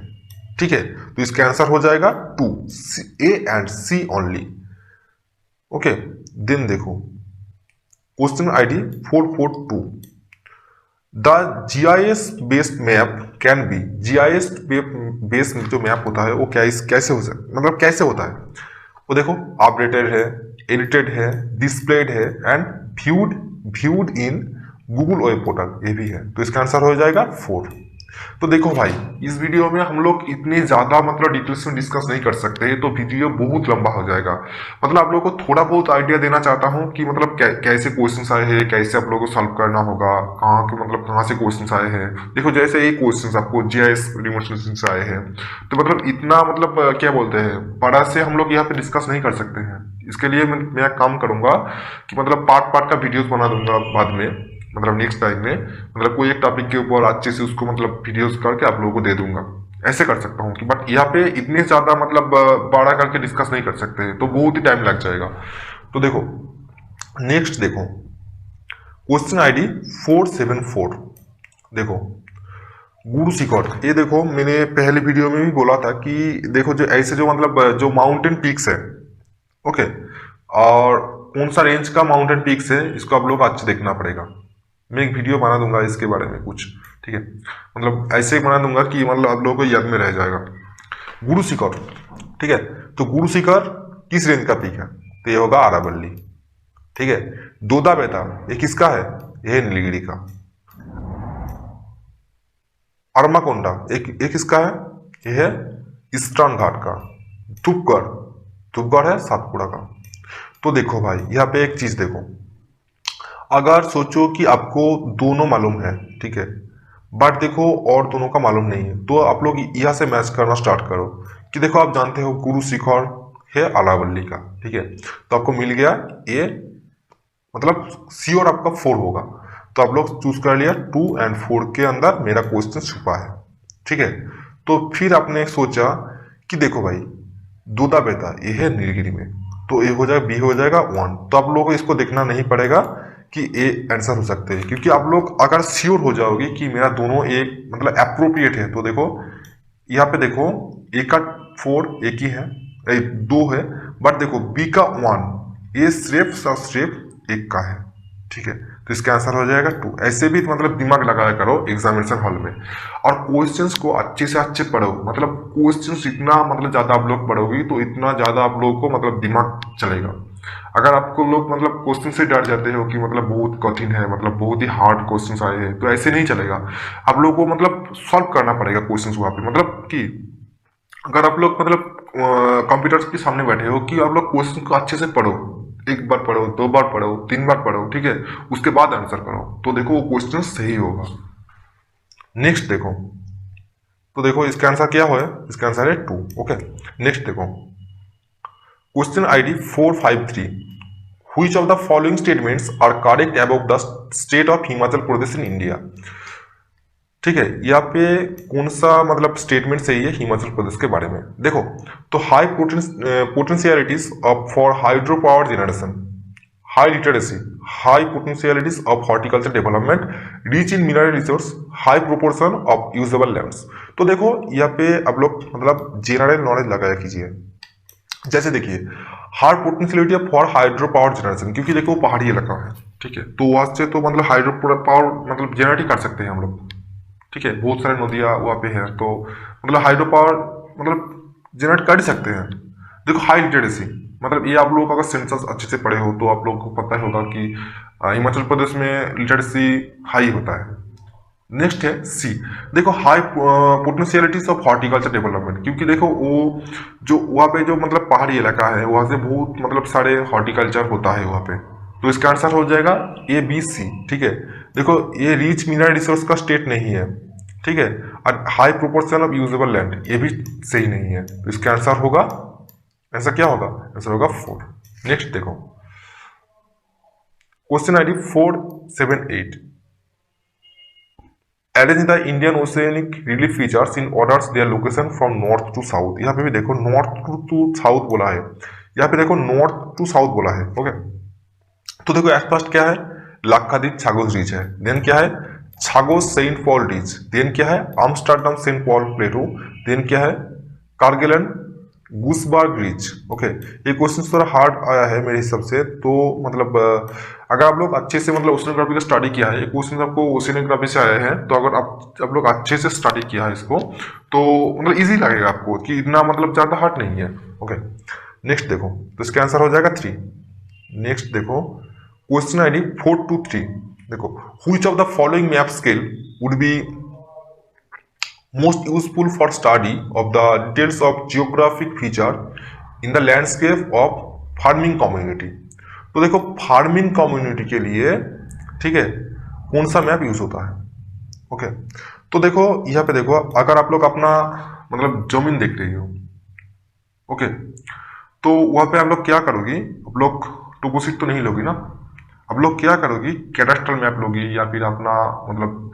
ठीक है, तो इसका आंसर हो जाएगा 2, A and C only. Okay, then देखो question ID 442, the GIS based map can be, GIS based जो मैप होता है वो कैसे हो सकता, मतलब कैसे होता है वो देखो, अपडेटेड है, एडिटेड है, डिस्प्लेड है and viewed in Google web portal, ये भी है। तो इसका आंसर हो जाएगा 4। तो देखो भाई, इस वीडियो में हम लोग इतने ज्यादा मतलब डिटेल्स में डिस्कस नहीं कर सकते, तो वीडियो बहुत लंबा हो जाएगा। मतलब आप लोगों को थोड़ा बहुत आइडिया देना चाहता हूँ कि मतलब कैसे क्वेश्चंस आए हैं, कैसे आप लोगों को सॉल्व करना होगा, कहाँ के मतलब कहाँ से क्वेश्चंस आए हैं। देखो जैसे ये क्वेश्चंस आपको जीआईएस रिमोट सेंसिंग से आए हैं, तो मतलब इतना मतलब क्या बोलते हैं, बड़ा से हम लोग यहाँ पे डिस्कस नहीं कर सकते हैं। इसके लिए मैं एक काम करूंगा कि मतलब पार्ट का वीडियोस बना दूंगा बाद में, मतलब नेक्स्ट टाइम में, मतलब कोई एक टॉपिक के ऊपर अच्छे से उसको मतलब वीडियोस करके आप लोगों को दे दूंगा, ऐसे कर सकता हूँ कि। बट यहाँ पे इतने ज्यादा मतलब बड़ा करके डिस्कस नहीं कर सकते, तो बहुत ही टाइम लग जाएगा। तो देखो नेक्स्ट देखो क्वेश्चन आईडी 474, देखो गुरु शिखर, ये देखो मैंने पहले वीडियो में भी बोला था कि देखो जो ऐसे जो मतलब जो माउंटेन पीक्स है, ओके, और कौन सा रेंज का माउंटेन पीक्स है इसको आप लोग अच्छे देखना पड़ेगा। मैं एक वीडियो बना दूंगा इसके बारे में कुछ, ठीक है, मतलब ऐसे ही बना दूंगा कि मतलब आप लोगों को याद में रह जाएगा। गुरु शिखर, ठीक है, तो गुरु शिखर किस रेंज का पीक है, तो ये होगा आरावल्ली। ठीक है, दोदा बेटा ये किसका है, ये है नीलगिरी का। अरमाकोंडा ये किसका है, ये है ईस्टर्न घाट का। धूपगढ़ है सातपुड़ा का। तो देखो भाई यहाँ पे एक चीज देखो, अगर सोचो कि आपको दोनों मालूम है, ठीक है, बट देखो और दोनों का मालूम नहीं है, तो आप लोग यहाँ से मैच करना स्टार्ट करो कि देखो आप जानते हो गुरु शिखर है अलावल्ली का, ठीक है, तो आपको मिल गया ये, मतलब श्योर आपका 4 होगा। तो आप लोग चूज कर लिया 2 और 4 के अंदर मेरा क्वेश्चन छुपा है। ठीक है, तो फिर आपने सोचा कि देखो भाई दूधा बेटा ये है नीलगिरी में, तो ए हो जाएगा, बी हो जाएगा 1। तो आप लोगों को इसको देखना नहीं पड़ेगा कि ए आंसर हो सकते हैं, क्योंकि आप लोग अगर श्योर हो जाओगे कि मेरा दोनों एक मतलब अप्रोप्रिएट है, तो देखो यहाँ पे देखो ए का 4 एक ही है, 2 है, बट देखो बी का 1, ये सिर्फ एक का है। ठीक है, तो इसका आंसर हो जाएगा 2। ऐसे भी मतलब दिमाग लगाया करो एग्जामिनेशन हॉल में, और क्वेश्चंस को अच्छे से अच्छे पढ़ो। मतलब क्वेश्चंस जितना मतलब ज्यादा आप लोग पढ़ोगे तो इतना ज्यादा आप लोगों को मतलब दिमाग चलेगा। अगर आपको लोग मतलब क्वेश्चन से डर जाते हो कि मतलब बहुत कठिन है, मतलब बहुत ही हार्ड क्वेश्चंस आए हैं, तो ऐसे नहीं चलेगा। आप लोगों को मतलब सॉल्व करना पड़ेगा क्वेश्चंस वहां पे। मतलब कि अगर आप लोग मतलब कंप्यूटर के सामने बैठे हो कि आप लोग क्वेश्चन को अच्छे से पढ़ो, एक बार पढ़ो, 2 बार पढ़ो, 3 बार पढ़ो, ठीक है, उसके बाद आंसर करो, तो देखो वो क्वेश्चन सही होगा। नेक्स्ट देखो, तो देखो इसका आंसर क्या हो, इसका आंसर है 2। ओके, नेक्स्ट देखो question ID 453, which of the following statements are correct about the state of Himachal Pradesh in India. ठीक है, यहाँ पे कौन सा मतलब स्टेटमेंट सही है हिमाचल प्रदेश के बारे में। देखो तो high potentialities of for hydro power generation, high literacy, high potentialities of horticulture development, rich in mineral resource, high proportion of usable lands. तो देखो यहाँ पे आप लोग मतलब जनरल नॉलेज लगाया कीजिए। जैसे देखिए high potentiality of for hydro power generation, क्योंकि देखो वो पहाड़ी इलाका है, ठीक है, तो वहां से तो मतलब हाइड्रो पावर मतलब जनरेट ही कर सकते हैं हम लोग। ठीक है, बहुत सारे नदियाँ वहाँ पे है, तो मतलब हाइड्रो पावर मतलब जनरेट कर ही सकते हैं। देखो हाई लिटरेसी, मतलब ये आप लोग अगर सेंसस अच्छे से पढ़े हो तो आप लोग को पता होगा कि हिमाचल प्रदेश में लिटरेसी हाई होता है। नेक्स्ट है सी, देखो high potentialities of horticulture development, क्योंकि देखो वो जो वहाँ पे जो मतलब पहाड़ी इलाका है वहाँ से बहुत मतलब सारे हॉर्टिकल्चर होता है वहाँ पे, तो इसका आंसर हो जाएगा ए बी सी। ठीक है, देखो ये रिच मिनरल रिसोर्स का स्टेट नहीं है, ठीक है, और high proportion of usable land ये भी सही नहीं है, तो इसका आंसर होगा, आंसर क्या होगा, आंसर होगा 4। नेक्स्ट देखो question ID 478, arrange the Indian oceanic relief features in orders their location from north to south. यहाँ पे भी देखो नॉर्थ टू साउथ बोला है, यहाँ पे देखो नॉर्थ टू साउथ बोला है। ओके, तो देखो एट फर्स्ट क्या है, लाक्षाद्वीप सागर रीच है, देन क्या है छागो सेंट पॉल रिज, देन क्या है आम्स्टरडम सेंट पॉल प्लेटो, देन क्या है कारगिलन गूसबर्ग रिज। ओके, ये क्वेश्चन थोड़ा हार्ड आया है मेरे हिसाब से, तो मतलब अगर आप लोग अच्छे से मतलब ओशिनोग्राफी का स्टडी किया है, ये क्वेश्चन आपको ओशिनोग्राफी से आए हैं, तो अगर आप लोग अच्छे से स्टडी किया है इसको, तो मतलब इजी लगेगा आपको कि इतना मतलब ज्यादा हार्ड नहीं है। ओके, नेक्स्ट देखो, तो इसका आंसर हो जाएगा 3। नेक्स्ट देखो क्वेश्चन आईडी 423, देखो which of the following map scale would be most useful for study of the details of geographic feature in the landscape of farming community। तो देखो फार्मिंग कम्युनिटी के लिए, ठीक है, कौन सा मैप यूज होता है। ओके, तो देखो यहाँ पे देखो, अगर आप लोग अपना मतलब जमीन देख रही हो, ओके, तो वहां पे आप लोग क्या करोगी, आप लोग टोपोशीट तो नहीं लोगी ना, आप लोग क्या करोगी कैडास्ट्रल मैप लोगी या फिर अपना मतलब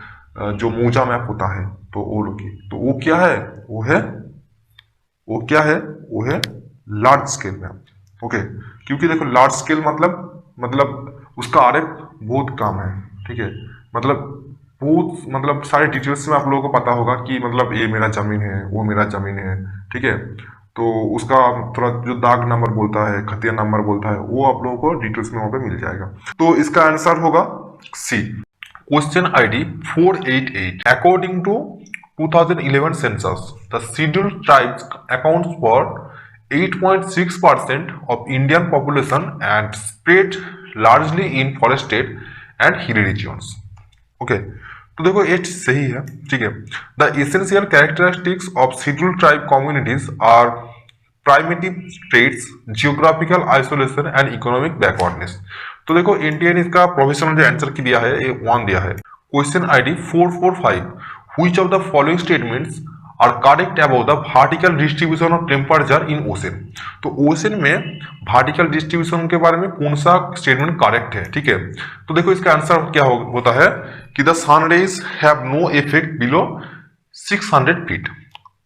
जो मूजा मैप होता है तो वो लोगी। तो वो क्या है, वो क्या है, वो है लार्ज स्केल मैप। ओके, क्योंकि देखो लार्ज स्केल मतलब उसका आरेख बहुत कम है, ठीक है, मतलब बहुत मतलब सारे डिटेल्स में आप लोगों को पता होगा कि मतलब ये मेरा जमीन है, वो मेरा जमीन है, ठीक है, तो उसका थोड़ा जो दाग नंबर बोलता है, खतिया नंबर बोलता है, वो आप लोगों को डिटेल्स में वहां पे मिल जाएगा। तो इसका आंसर होगा सी। Question ID 488. According to 2011 census, the scheduled tribes accounts for 8.6% of Indian population and spread largely in forested and hilly regions. Okay, तो देखो ये सही है, ठीक है। The essential characteristics of scheduled tribe communities are primitive traits, geographical isolation and economic backwardness. तो देखो NTA ने इसका प्रोफेशनल जो आंसर की दिया है ये 1 दिया है। Question ID 445, which of the following statements are correct about the vertical distribution of temperature in ocean. तो ओशन में वर्टिकल डिस्ट्रीब्यूशन के बारे में कौन सा स्टेटमेंट करेक्ट है, ठीक है। तो देखो इसका आंसर क्या होता है कि the sun rays have no effect below 600 feet.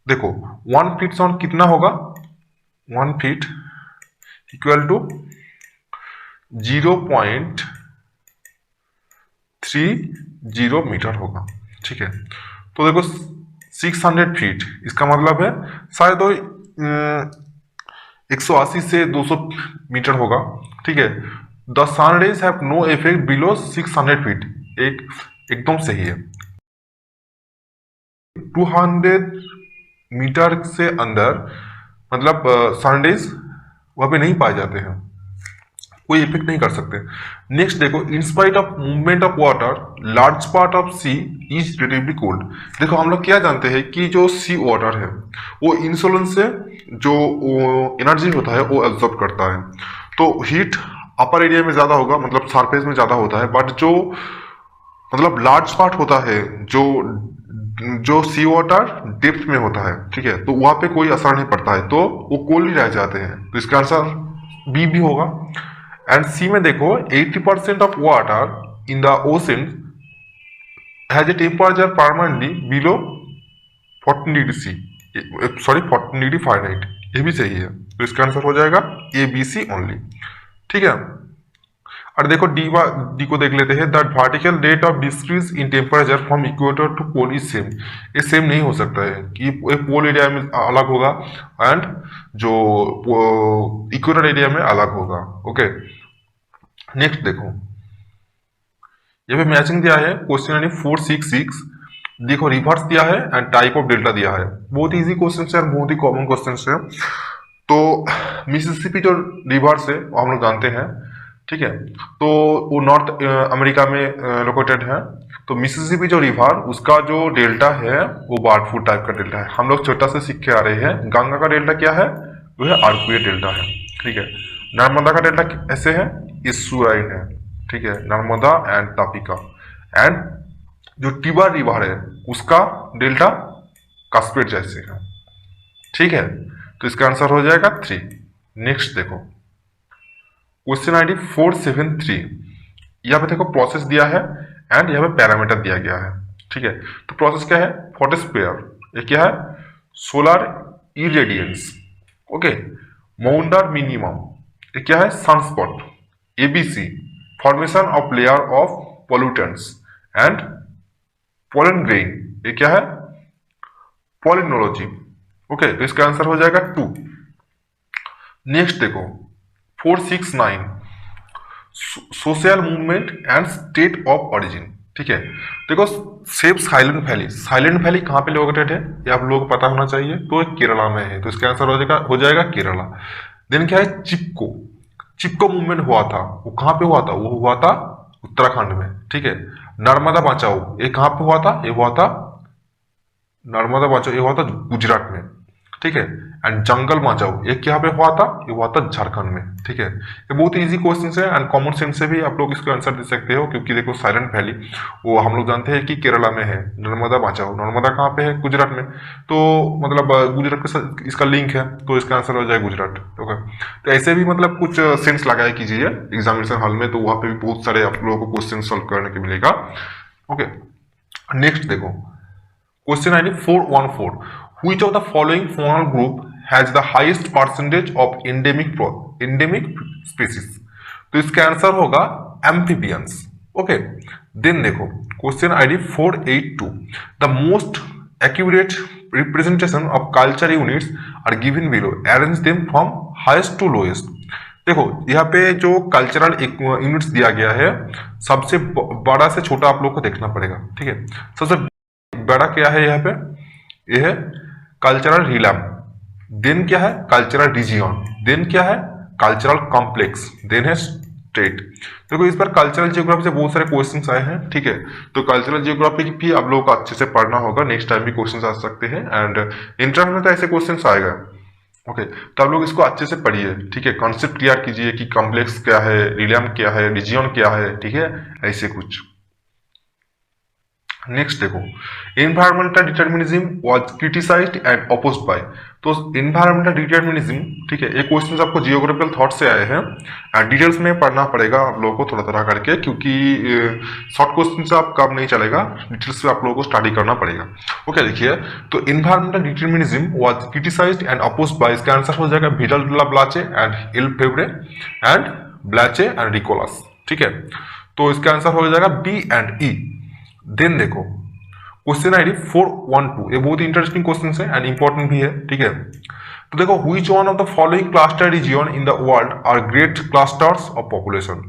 देखो 1 फीट सन कितना होगा, 1 फीट इक्वल टू 0.30 मीटर होगा, ठीक है। तो देखो 600 फीट इसका मतलब है शायद 180 से 200 मीटर होगा, ठीक है। The sun rays have no effect below 600 feet, एकदम सही है। 200 मीटर से अंदर मतलब सनरेज वहां पे नहीं पाए जाते हैं, कोई इफेक्ट नहीं कर सकते। नेक्स्ट देखो, in spite of movement of water large part of sea is relatively cold. देखो हम लोग क्या जानते हैं कि जो सी वाटर है वो इंसोलेंस से जो एनर्जी होता है वो एब्जॉर्ब करता है, तो हीट अपर एरिया में ज्यादा होगा, मतलब सरफेस में ज्यादा होता है, बट जो मतलब लार्ज पार्ट होता है जो सी वाटर डेप्थ में होता है, ठीक है, तो वहां पे कोई असर नहीं पड़ता है, तो वो कोल्ड ही रह जाते हैं। तो इसका आंसर बी भी होगा। एंड सी में देखो 80% of water in the ocean has a temperature permanently below 14 degree C, sorry 14 degree Fahrenheit, ये भी सही है। तो इसका आंसर हो जाएगा ए बी सी ओनली, ठीक है। और देखो डी को देख लेते हैं। That vertical rate of decrease in temperature from equator to pole is same. ये सेम नहीं हो सकता है कि पोल एरिया में अलग होगा एंड जो इक्वेटर एरिया में अलग होगा। ओके, नेक्स्ट देखो, ये पे मैचिंग दिया है क्वेश्चन यानी 466। देखो रिवर्स दिया है एंड टाइप ऑफ डेल्टा दिया है। बहुत इजी क्वेश्चन है और बहुत ही कॉमन क्वेश्चन है। तो मिसिसिपी जो रिवर्स है वो हम लोग जानते हैं, ठीक है, तो वो नॉर्थ अमेरिका में लोकेटेड है। तो मिसिसिपी जो रिवर उसका जो डेल्टा है वो बार्डफुट टाइप का डेल्टा है। हम लोग छोटा से सीख के आ रहे हैं। गंगा का डेल्टा क्या है, वो है आर्कुए डेल्टा है, ठीक है। नर्मदा का डेल्टा ऐसे है, इस्सुराइन है, ठीक है, नर्मदा एंड तापिका। एंड जो टिबर रिवर है उसका डेल्टा कास्पियन जैसे है, ठीक है। तो इसका आंसर हो जाएगा 3। नेक्स्ट देखो क्वेश्चन आईडी 473। यहाँ पे देखो प्रोसेस दिया है एंड यहाँ पे पैरामीटर दिया गया है, ठीक है। तो प्रोसेस क्या है, फोटोस्फीयर, ये क्या है, सोलर इरेडियंस, ओके। माउंटर मिनिमम, ये क्या है, sunspot. ABC, formation of layer of pollutants and pollen grain, ये क्या है? पोलिनोलॉजी। ओके, तो इसका आंसर हो जाएगा 2। नेक्स्ट देखो 469 social movement and state of origin. ठीक है, देखो save silent valley, silent valley कहाँ पे लोकेटेड है ये आप लोगों को पता होना चाहिए, तो केरला में है, तो इसका आंसर हो जाएगा केरला। देन क्या है? चिपको, चिपको मूवमेंट हुआ था, वो कहाँ पे हुआ था? वो हुआ था उत्तराखंड में। ठीक है, नर्मदा बचाओ, ये कहाँ पे हुआ था? ये हुआ था नर्मदा बचाओ, ये हुआ था गुजरात में। ठीक है, एंड जंगल बचाओ, ये क्या पे हुआ था? ये हुआ था झारखंड में। ठीक है, ये बहुत इजी क्वेश्चन है एंड कॉमन सेंस से भी आप लोग इसका आंसर दे सकते हो, क्योंकि देखो साइलेंट वैली वो हम लोग जानते हैं कि केरला में है। नर्मदा बचाओ, नर्मदा कहाँ पे है? गुजरात में। तो मतलब गुजरात के साथ इसका लिंक है, तो इसका आंसर हो जाए गुजरात। ओके, तो ऐसे भी मतलब कुछ सेंस लगाया कीजिए एग्जामिनेशन हॉल में, तो वहाँ पे भी बहुत सारे आप लोगों को क्वेश्चन सोल्व करने को मिलेगा। ओके, नेक्स्ट देखो question ID 414, which of the following faunal group has the highest percentage of endemic species? तो इसका आंसर होगा amphibians। ओके, देन देखो question ID 482, the most accurate representation of culture units are given below, arrange them from highest to lowest। देखो यहाँ पे जो cultural units दिया गया है, सबसे बड़ा से छोटा आप लोग को देखना पड़ेगा। ठीक है, सबसे बड़ा क्या है यहाँ पे? यह है कल्चरल रिलम, देन क्या है? कल्चरल रीजियन, देन क्या है? कल्चरल कॉम्प्लेक्स, देन है स्टेट। देखो इस पर कल्चरल जियोग्राफी से बहुत सारे क्वेश्चंस आए हैं। ठीक है, तो कल्चरल जियोग्राफी की भी आप लोगों को अच्छे से पढ़ना होगा, नेक्स्ट टाइम भी क्वेश्चंस आ सकते हैं एंड इंटरव्यू में तो ऐसे क्वेश्चंस आएगा। ओके, तो आप लोग इसको अच्छे से पढ़िए। ठीक है, कॉन्सेप्ट क्लियर कीजिए कि कॉम्प्लेक्स क्या है, रिलम क्या है, रीजियन क्या है। ठीक है, ऐसे कुछ। नेक्स्ट देखो environmental determinism was criticised and opposed by. तो एनवायरमेंटल डिटर्मिनिज्म, ठीक है, ये क्वेश्चन आपको जियोग्राफिकल थॉट से आए हैं एंड डिटेल्स में पढ़ना पड़ेगा आप लोगों को थोड़ा थोड़ा करके, क्योंकि शॉर्ट क्वेश्चन से आप काम नहीं चलेगा, डिटेल्स में आप लोगों को स्टडी करना पड़ेगा। ओके, देखिए तो environmental determinism was criticised and opposed by, इसका आंसर हो जाएगा Vidal la Blache and L Febvre and Blache and Reclus. ठीक है, तो इसका आंसर हो जाएगा बी एंड ई। देन देखो क्वेश्चन ID 412, ये बहुत इंटरेस्टिंग क्वेश्चन है एंड इंपॉर्टेंट भी है। ठीक है, तो देखो which one of the following cluster region in the world are great clusters of population.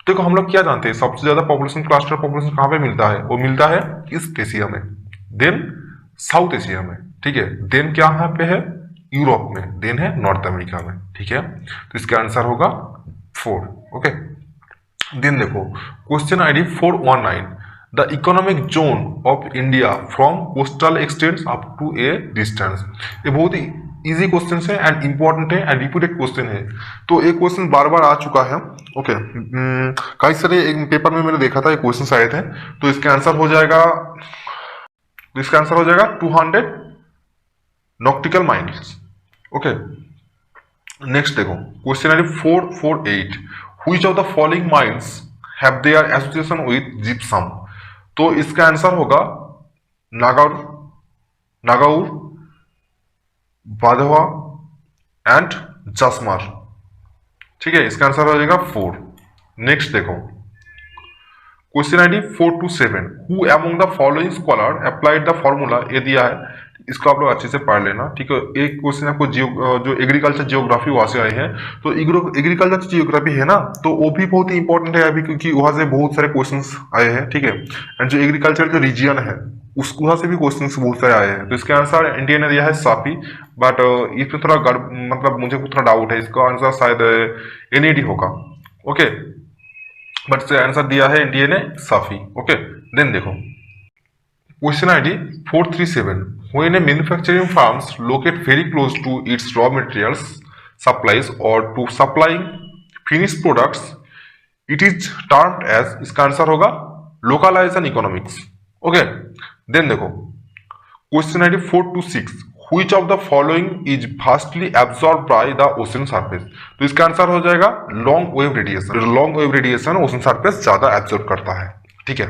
देखो हम लोग क्या जानते हैं, सबसे ज्यादा पॉपुलेशन क्लस्टर पॉपुलेशन कहाँ पे मिलता है? वो मिलता है ईस्ट एशिया में, देन साउथ एशिया में। ठीक है, देन क्या यहाँ पे है? यूरोप में, देन है नॉर्थ अमेरिका में। ठीक है, तो इसका आंसर होगा 4। ओके, देन देखो question ID 419, the economic zone of India from coastal extends up to a distance। ये बहुत ही इजी क्वेश्चन है एंड इंपॉर्टेंट है एंड रिपीटेड क्वेश्चन है, तो एक क्वेश्चन बार बार आ चुका है। ओके, कई सारे एक पेपर में मैंने देखा था ये क्वेश्चन आए थे, तो इसका आंसर हो जाएगा 200 नॉटिकल माइल्स। ओके, नेक्स्ट देखो question ID 448, which of the following mines have their association with gypsum। तो इसका आंसर होगा नागौर, बाधवा एंड जसमार। ठीक है, इसका आंसर हो जाएगा 4। नेक्स्ट देखो question ID 427, who among the following scholar applied the formula, ये दिया है, इसको आप लोग अच्छे से पढ़ लेना। ठीक है, एक क्वेश्चन आपको जो एग्रीकल्चर जियोग्राफी वहां से आई है, तो एग्रीकल्चर जियोग्राफी है ना, तो वो भी बहुत ही इंपॉर्टेंट है अभी, क्योंकि वहां से बहुत सारे क्वेश्चंस आए हैं। ठीक है, एंड जो एग्रीकल्चर जो रीजियन है उसको वहां से भी क्वेश्चंस बहुत सारे आए हैं, तो इसका आंसर इंडिया ने दिया है साफी, बट इसमें थोड़ा मतलब मुझे थोड़ा डाउट है, इसका आंसर शायद NAD होगा। ओके, बट आंसर दिया है इंडिया ने साफी। ओके, देन देखो question ID 437, when a manufacturing firms locate very close to its raw materials supplies or to supplying finished products, it is termed as, इसका answer होगा localization economics। Okay, then देखो question ID 426, which of the following is vastly absorbed by the ocean surface। तो इसका answer हो जाएगा long wave radiation. Long wave radiation ocean surface ज्यादा absorb करता है। ठीक है,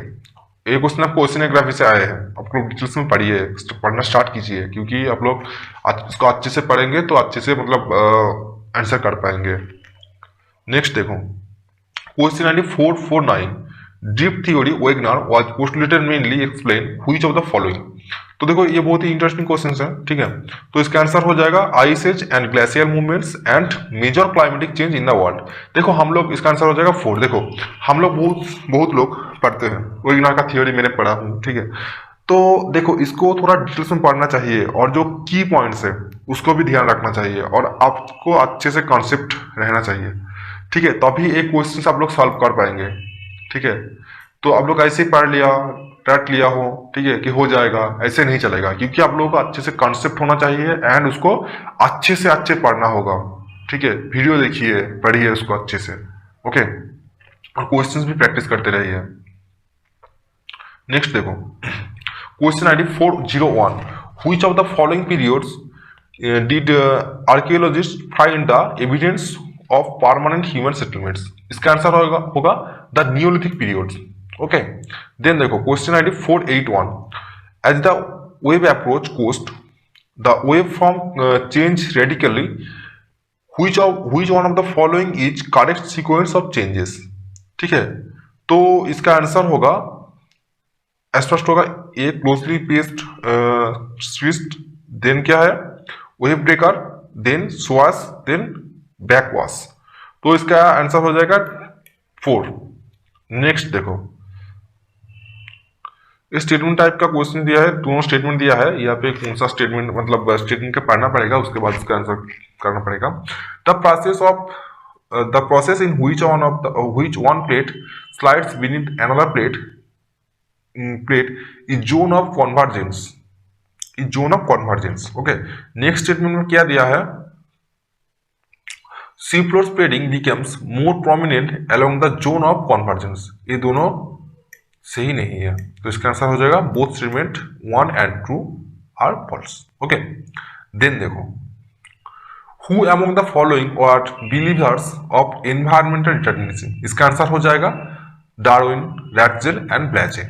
ये क्वेश्चन आपको ओशिनोग्राफी से आए हैं, आप लोग डिटेल्स में पढ़िए, पढ़ना स्टार्ट कीजिए, क्योंकि आप लोग इसको अच्छे से पढ़ेंगे तो अच्छे से मतलब आंसर कर पाएंगे। नेक्स्ट देखो question ID 449, drift theory Wagner was postulated mainly explain which of the following. तो देखो ये बहुत ही इंटरेस्टिंग क्वेश्चन है, ठीक है। तो इसका आंसर हो जाएगा ice age and glacier movements and major climatic change in the world. देखो हम लोग इसका आंसर हो जाएगा 4। देखो हम लोग बहुत बहुत लोग पढ़ते हैं वैगनर का थ्योरी, मैंने पढ़ा हूँ, ठीक है। तो देखो इसको थोड़ा डिटेल्स में पढ़ना चाहिए और जो की पॉइंट्स है उसको भी ध्यान रखना चाहिए और आपको अच्छे से कॉन्सेप्ट रहना चाहिए, ठीक है। तभी एक क्वेश्चन आप लोग सॉल्व कर पाएंगे, ठीक है। तो आप लोग ऐसे ही पढ़ लिया, रट लिया हो, ठीक है, कि हो जाएगा, ऐसे नहीं चलेगा, क्योंकि आप लोगों को अच्छे से कॉन्सेप्ट होना चाहिए एंड उसको अच्छे से अच्छे पढ़ना होगा, ठीक है। वीडियो देखिए, पढ़िए उसको अच्छे से, ओके, और क्वेश्चंस भी प्रैक्टिस करते रहिए। नेक्स्ट देखो question ID 401, which of the following periods did archaeologists find the evidence of permanent human settlements. इसका आंसर होगा the Neolithic periods, okay. Then देखो question ID 481, as the wave approach coast the wave form change radically which one of the following is correct sequence of changes, ठीक है। तो इसका answer होगा, स्पष्ट होगा, ए क्लोजली पेस्ट स्विस्ट, देन क्या है वेव ब्रेकर, देन स्वास, देन बैकवाश। तो इसका आंसर हो जाएगा 4। नेक्स्ट देखो स्टेटमेंट टाइप का क्वेश्चन दिया है, दोनों स्टेटमेंट दिया है, यहाँ पे कौन सा स्टेटमेंट मतलब स्टेटमेंट का पढ़ना पड़ेगा, उसके बाद उसका आंसर करना पड़ेगा। The process in which one plate slides beneath another plate is zone of convergence, okay. Next statement में क्या दिया है, seafloor spreading becomes more prominent along the zone of convergence. ये दोनों सही नहीं है, तो इसका आंसर हो जाएगा both statement 1 and 2 are false, okay. Then देखो who among the following are believers of environmental determinism. इसका आंसर हो जाएगा डार्विन, रैटजेल एंड ब्लैचे।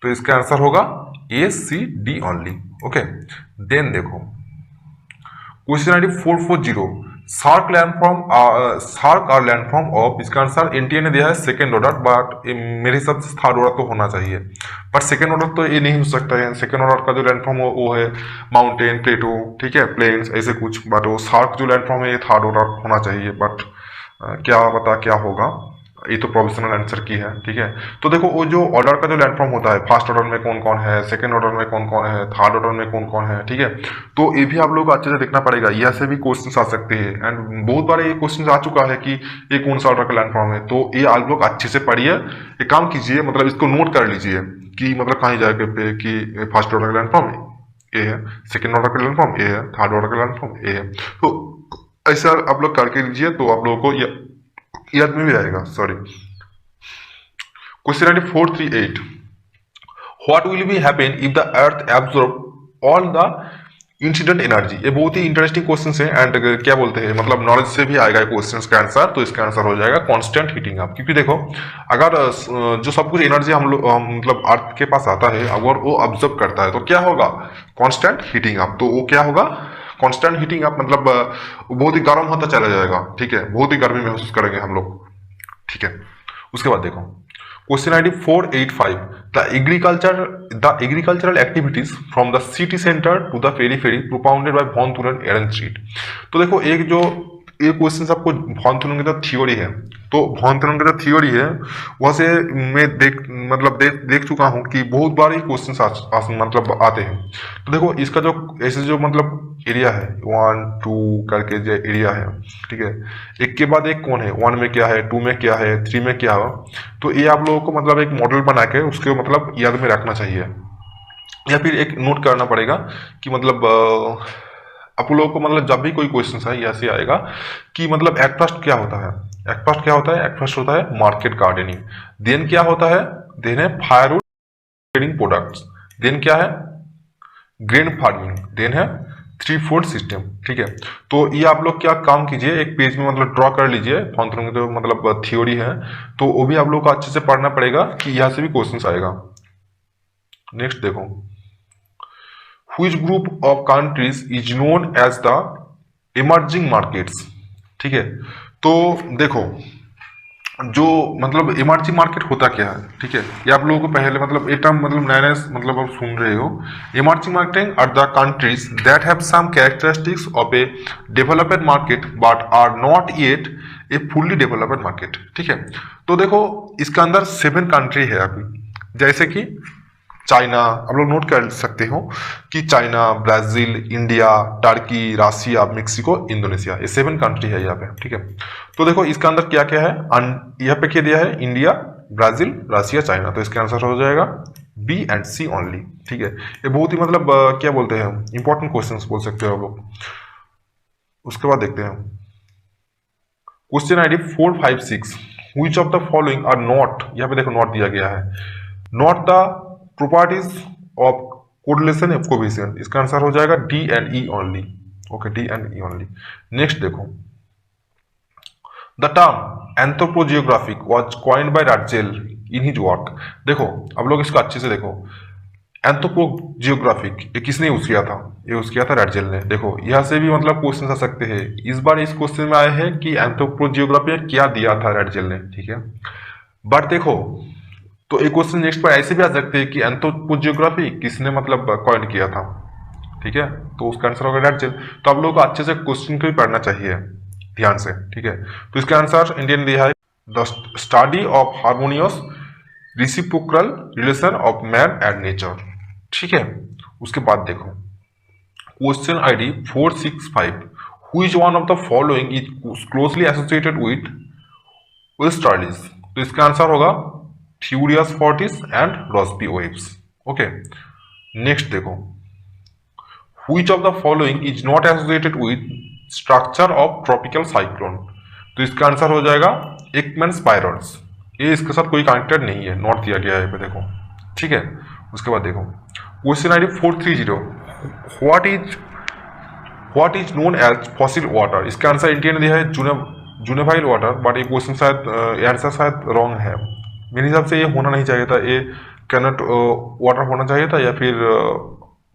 तो इसका आंसर होगा A C D only, okay. Then देखो question ID 440, shark are landform of. इसका answer NTA ने दिया है सेकेंड ऑर्डर, बट मेरे हिसाब से थर्ड ऑर्डर तो होना चाहिए, पर सेकेंड ऑर्डर तो ये नहीं हो सकता है। सेकेंड ऑर्डर का जो लैंडफॉर्म वो है माउंटेन, प्लेटो, ठीक है, प्लेन्स, ऐसे कुछ, बट वो शार्क जो लैंडफॉर्म है ये थर्ड ऑर्डर होना चाहिए, बट क्या पता क्या होगा, ये तो प्रोविजनल आंसर की है, ठीक है। तो देखो वो जो ऑर्डर का जो लैंडफॉर्म होता है, फर्स्ट ऑर्डर में कौन कौन है, सेकंड ऑर्डर में कौन कौन है, थर्ड ऑर्डर में कौन कौन है, ठीक है। तो ये भी आप लोगों को अच्छे से देखना पड़ेगा, यहाँ से भी क्वेश्चन आ सकते हैं एंड बहुत बार ये क्वेश्चन आ चुका है कि ये कौन सा ऑर्डर का लैंडफॉर्म है। तो ये आप लोग अच्छे से पढ़िए, एक काम कीजिए, मतलब इसको नोट कर लीजिए कि मतलब कहीं जाके पे कि फर्स्ट ऑर्डर का लैंडफॉर्म ये है, सेकेंड ऑर्डर का लैंडफॉर्म ये है, थर्ड ऑर्डर का लैंडफॉर्म ये है। तो ऐसा आप लोग करके लीजिए, तो आप लोगों को याद में भी रहेगा। Sorry, question number 438, what will be happen if the earth absorb all the incident energy. ये बहुत ही इंटरेस्टिंग क्वेश्चन है एंड क्या बोलते हैं, मतलब नॉलेज से भी आएगा क्वेश्चन का आंसर। तो इसका आंसर हो जाएगा कांस्टेंट हीटिंग अप, क्योंकि देखो अगर जो सब कुछ एनर्जी हम लोग मतलब अर्थ के पास आता है, अगर वो ऑब्जर्व करता है तो क्या होगा, कांस्टेंट हीटिंग अप। तो वो क्या होगा, कांस्टेंट हीटिंग अप, मतलब बहुत ही गर्म होता चला जाएगा, ठीक है, बहुत ही गर्मी महसूस करेंगे हम लोग, ठीक है। उसके बाद देखो question ID 485, the agricultural activities from the city centre to the periphery propounded by von Thunen एरेनस्टीट। तो देखो एक जो ये क्वेश्चन आपको वॉन थुनेन का थ्योरी है, तो वॉन थुनेन का थ्योरी है वहां से मैं देख चुका हूं कि बहुत बार ये क्वेश्चन मतलब आते हैं। तो देखो इसका जो ऐसे जो मतलब एरिया है 1 2 करके जो एरिया है, ठीक है, एक के बाद एक कौन है, 1 में क्या है, 2 में क्या है, 3 में क्या है। तो ये आप लोगों को मतलब एक मॉडल बना के उसके मतलब याद में रखना चाहिए, या फिर एक नोट करना पड़ेगा कि मतलब आप लोगों को मतलब जब भी कोई क्वेश्चन है ऐसे आएगा कि मतलब एट फर्स्ट क्या होता है, एट फर्स्ट होता है मार्केट गार्डनिंग, देन क्या होता है, देन है फायरवुड ट्रेडिंग प्रोडक्ट्स, देन क्या है ग्रेन फार्मिंग, देन है 3 4 सिस्टम, ठीक है। तो ये आप लोग क्या काम कीजिए, एक पेज में मतलब ड्रॉ कर लीजिए वॉन थुनेन की जो मतलब थ्योरी है, तो वो भी आप लोग को अच्छे से पढ़ना पड़ेगा कि यहाँ से भी क्वेश्चन आएगा। नेक्स्ट देखो which group of countries is known as the emerging markets, ठीक है। तो देखो जो मतलब इमर्जिंग मार्केट होता क्या है, ठीक है, ये आप लोगों को पहले मतलब ये टर्म मतलब नया नया मतलब आप सुन रहे हो। Emerging marketing are the countries that have some characteristics of a developed market but are not yet a fully developed market, ठीक है। तो देखो इसके अंदर 7 कंट्री है अभी, जैसे कि चाइना, आप लोग नोट कर सकते हो कि China, Brazil, India, Turkey, Russia, Mexico, Indonesia, ये 7 कंट्री है यहाँ पे, ठीक है। तो देखो इसके अंदर क्या क्या है, यहाँ पे क्या दिया है, इंडिया, ब्राजील, रशिया, चाइना, तो इसका आंसर हो जाएगा बी एंड सी ओनली, ठीक है। ये बहुत ही मतलब क्या बोलते हैं, इंपॉर्टेंट क्वेश्चन बोल सकते हो आप लोग। उसके बाद देखते हैं question ID 456, which of the following are not, यहाँ पे देखो नॉट दिया गया है, not the properties of correlation coefficient, इसका आंसर हो जाएगा D and E only, okay, D and E only. Next देखो the term anthropogeographic was coined by Ratzel in his work, देखो अब लोग इसको अच्छे से देखो, एंथ्रोपोजियोग्राफिक ये किसने यूज किया था, ये यूज किया था राटजेल ने। देखो यहाँ से भी मतलब क्वेश्चन आ सकते हैं, इस बार इस क्वेश्चन में आए हैं कि एंथ्रोपोजियोग्राफी क्या दिया था राटजेल ने, ठीक है। बट देखो तो एक क्वेश्चन नेक्स्ट पर ऐसे भी आ सकते हैं कि एंथ्रोपोजियोग्राफी किसने मतलब कॉइन किया था, ठीक है, तो उसका आंसर होगा राटजेल। तो आप लोगों को अच्छे से क्वेश्चन को भी पढ़ना चाहिए ध्यान से, ठीक है। तो इसका आंसर इंडियन दिया है the study of harmonious reciprocal relation of man and nature, ठीक है। उसके बाद देखो question ID 465, which one of the following is closely associated with westerlies, तो इसका आंसर होगा furious forties and Rossby waves, okay. Next देखो which of the following is not associated with structure of tropical cyclone, तो इसका answer हो जाएगा Ekman spirals, ये इसके साथ कोई कनेक्टेड नहीं है, नॉट दिया गया है पे देखो, ठीक है। उसके बाद देखो question ID 430, what is known as fossil water, इसका आंसर इंडियन दिया है जुनेवाइल वाटर, बट ये क्वेश्चन शायद आंसर शायद रॉन्ग है, मेरे हिसाब से ये होना नहीं चाहिए था, ये कैनट वाटर होना चाहिए था या फिर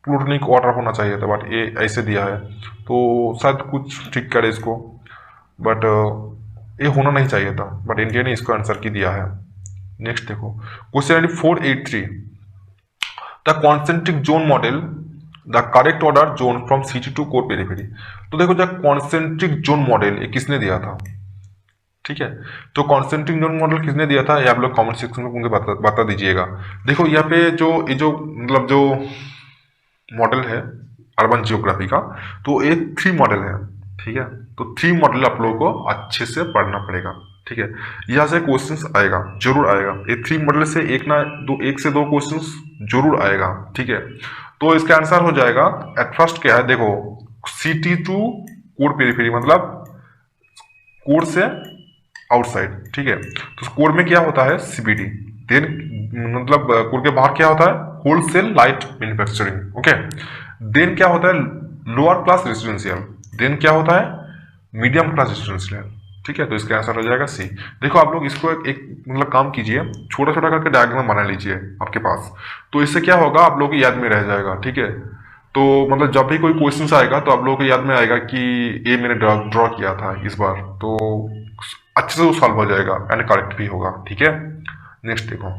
प्लूटोनिक वाटर होना चाहिए था, बट ये ऐसे दिया है, तो शायद कुछ ठीक करे इसको, बट ये होना नहीं चाहिए था, बट इंडिया ने इसको आंसर की दिया है। नेक्स्ट देखो question ID 483, the concentric zone model the correct order zone from city to core periphery, तो देखो जब कॉन्सेंट्रिक जोन मॉडल ये किसने दिया था, ठीक है। तो कॉन्सेंट्रिक जोन मॉडल किसने दिया था, ये आप लोग कमेंट सेक्शन में मुझे बता दीजिएगा। देखो यहाँ पे ये जो मतलब जो मॉडल है अर्बन जियोग्राफी का, तो एक 3 मॉडल है, ठीक है। तो 3 मॉडल आप लोगों को अच्छे से पढ़ना पड़ेगा, ठीक है। यहाँ से क्वेश्चंस आएगा, जरूर आएगा, ये 3 मॉडल से एक से दो क्वेश्चंस जरूर आएगा, ठीक है। तो इसका आंसर हो जाएगा एट फर्स्ट क्या है, देखो सिटी टू कोर पेरिफेरी, मतलब कोर से आउटसाइड, ठीक है। तो कोर में क्या होता है सीबीडी, देन मतलब कोर के बाहर क्या होता है wholesale light manufacturing, okay. Then क्या होता है लोअर क्लास रेसिडेंशियल, देन क्या होता है मीडियम क्लास रेसिडेंशियल, ठीक है। तो इसका आंसर हो जाएगा सी। देखो आप लोग इसको एक मतलब काम कीजिए, छोटा छोटा करके डायग्राम बना लीजिए आपके पास, तो इससे क्या होगा आप लोगों को याद में रह जाएगा, ठीक है। तो मतलब जब भी कोई क्वेश्चन आएगा तो आप लोगों को याद में आएगा कि ये मैंने ड्रॉ किया था इस बार, तो अच्छे से वो सॉल्व हो जाएगा एंड करेक्ट भी होगा, ठीक है। नेक्स्ट देखो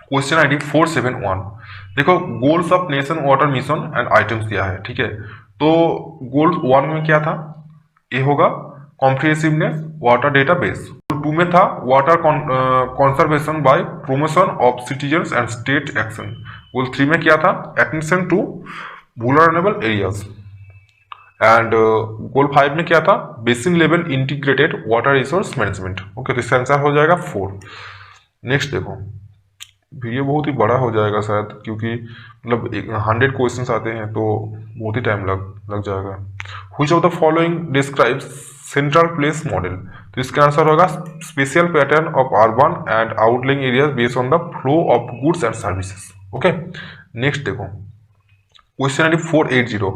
क्वेश्चन आईडी 471, देखो goals of nation water mission and items दिया है, ठीक है। तो गोल्स 1 में क्या था, ये होगा कॉम्प्रिहेंसिवनेस वाटर डेटाबेस, 2 में था water conservation by promotion of citizens and state action, goal 3 में क्या था attention to vulnerable areas, and goal 5 में क्या था basin level integrated water resource management, okay. तो इसका आंसर हो जाएगा 4। नेक्स्ट देखो ये बहुत ही बड़ा हो जाएगा शायद, क्योंकि मतलब 100 क्वेश्चंस आते हैं तो बहुत ही टाइम लग जाएगा। Which of the following describes central place model, तो इसका आंसर होगा spatial pattern of urban and outlying areas based on the flow of goods and services, okay. Next देखो question ID 480,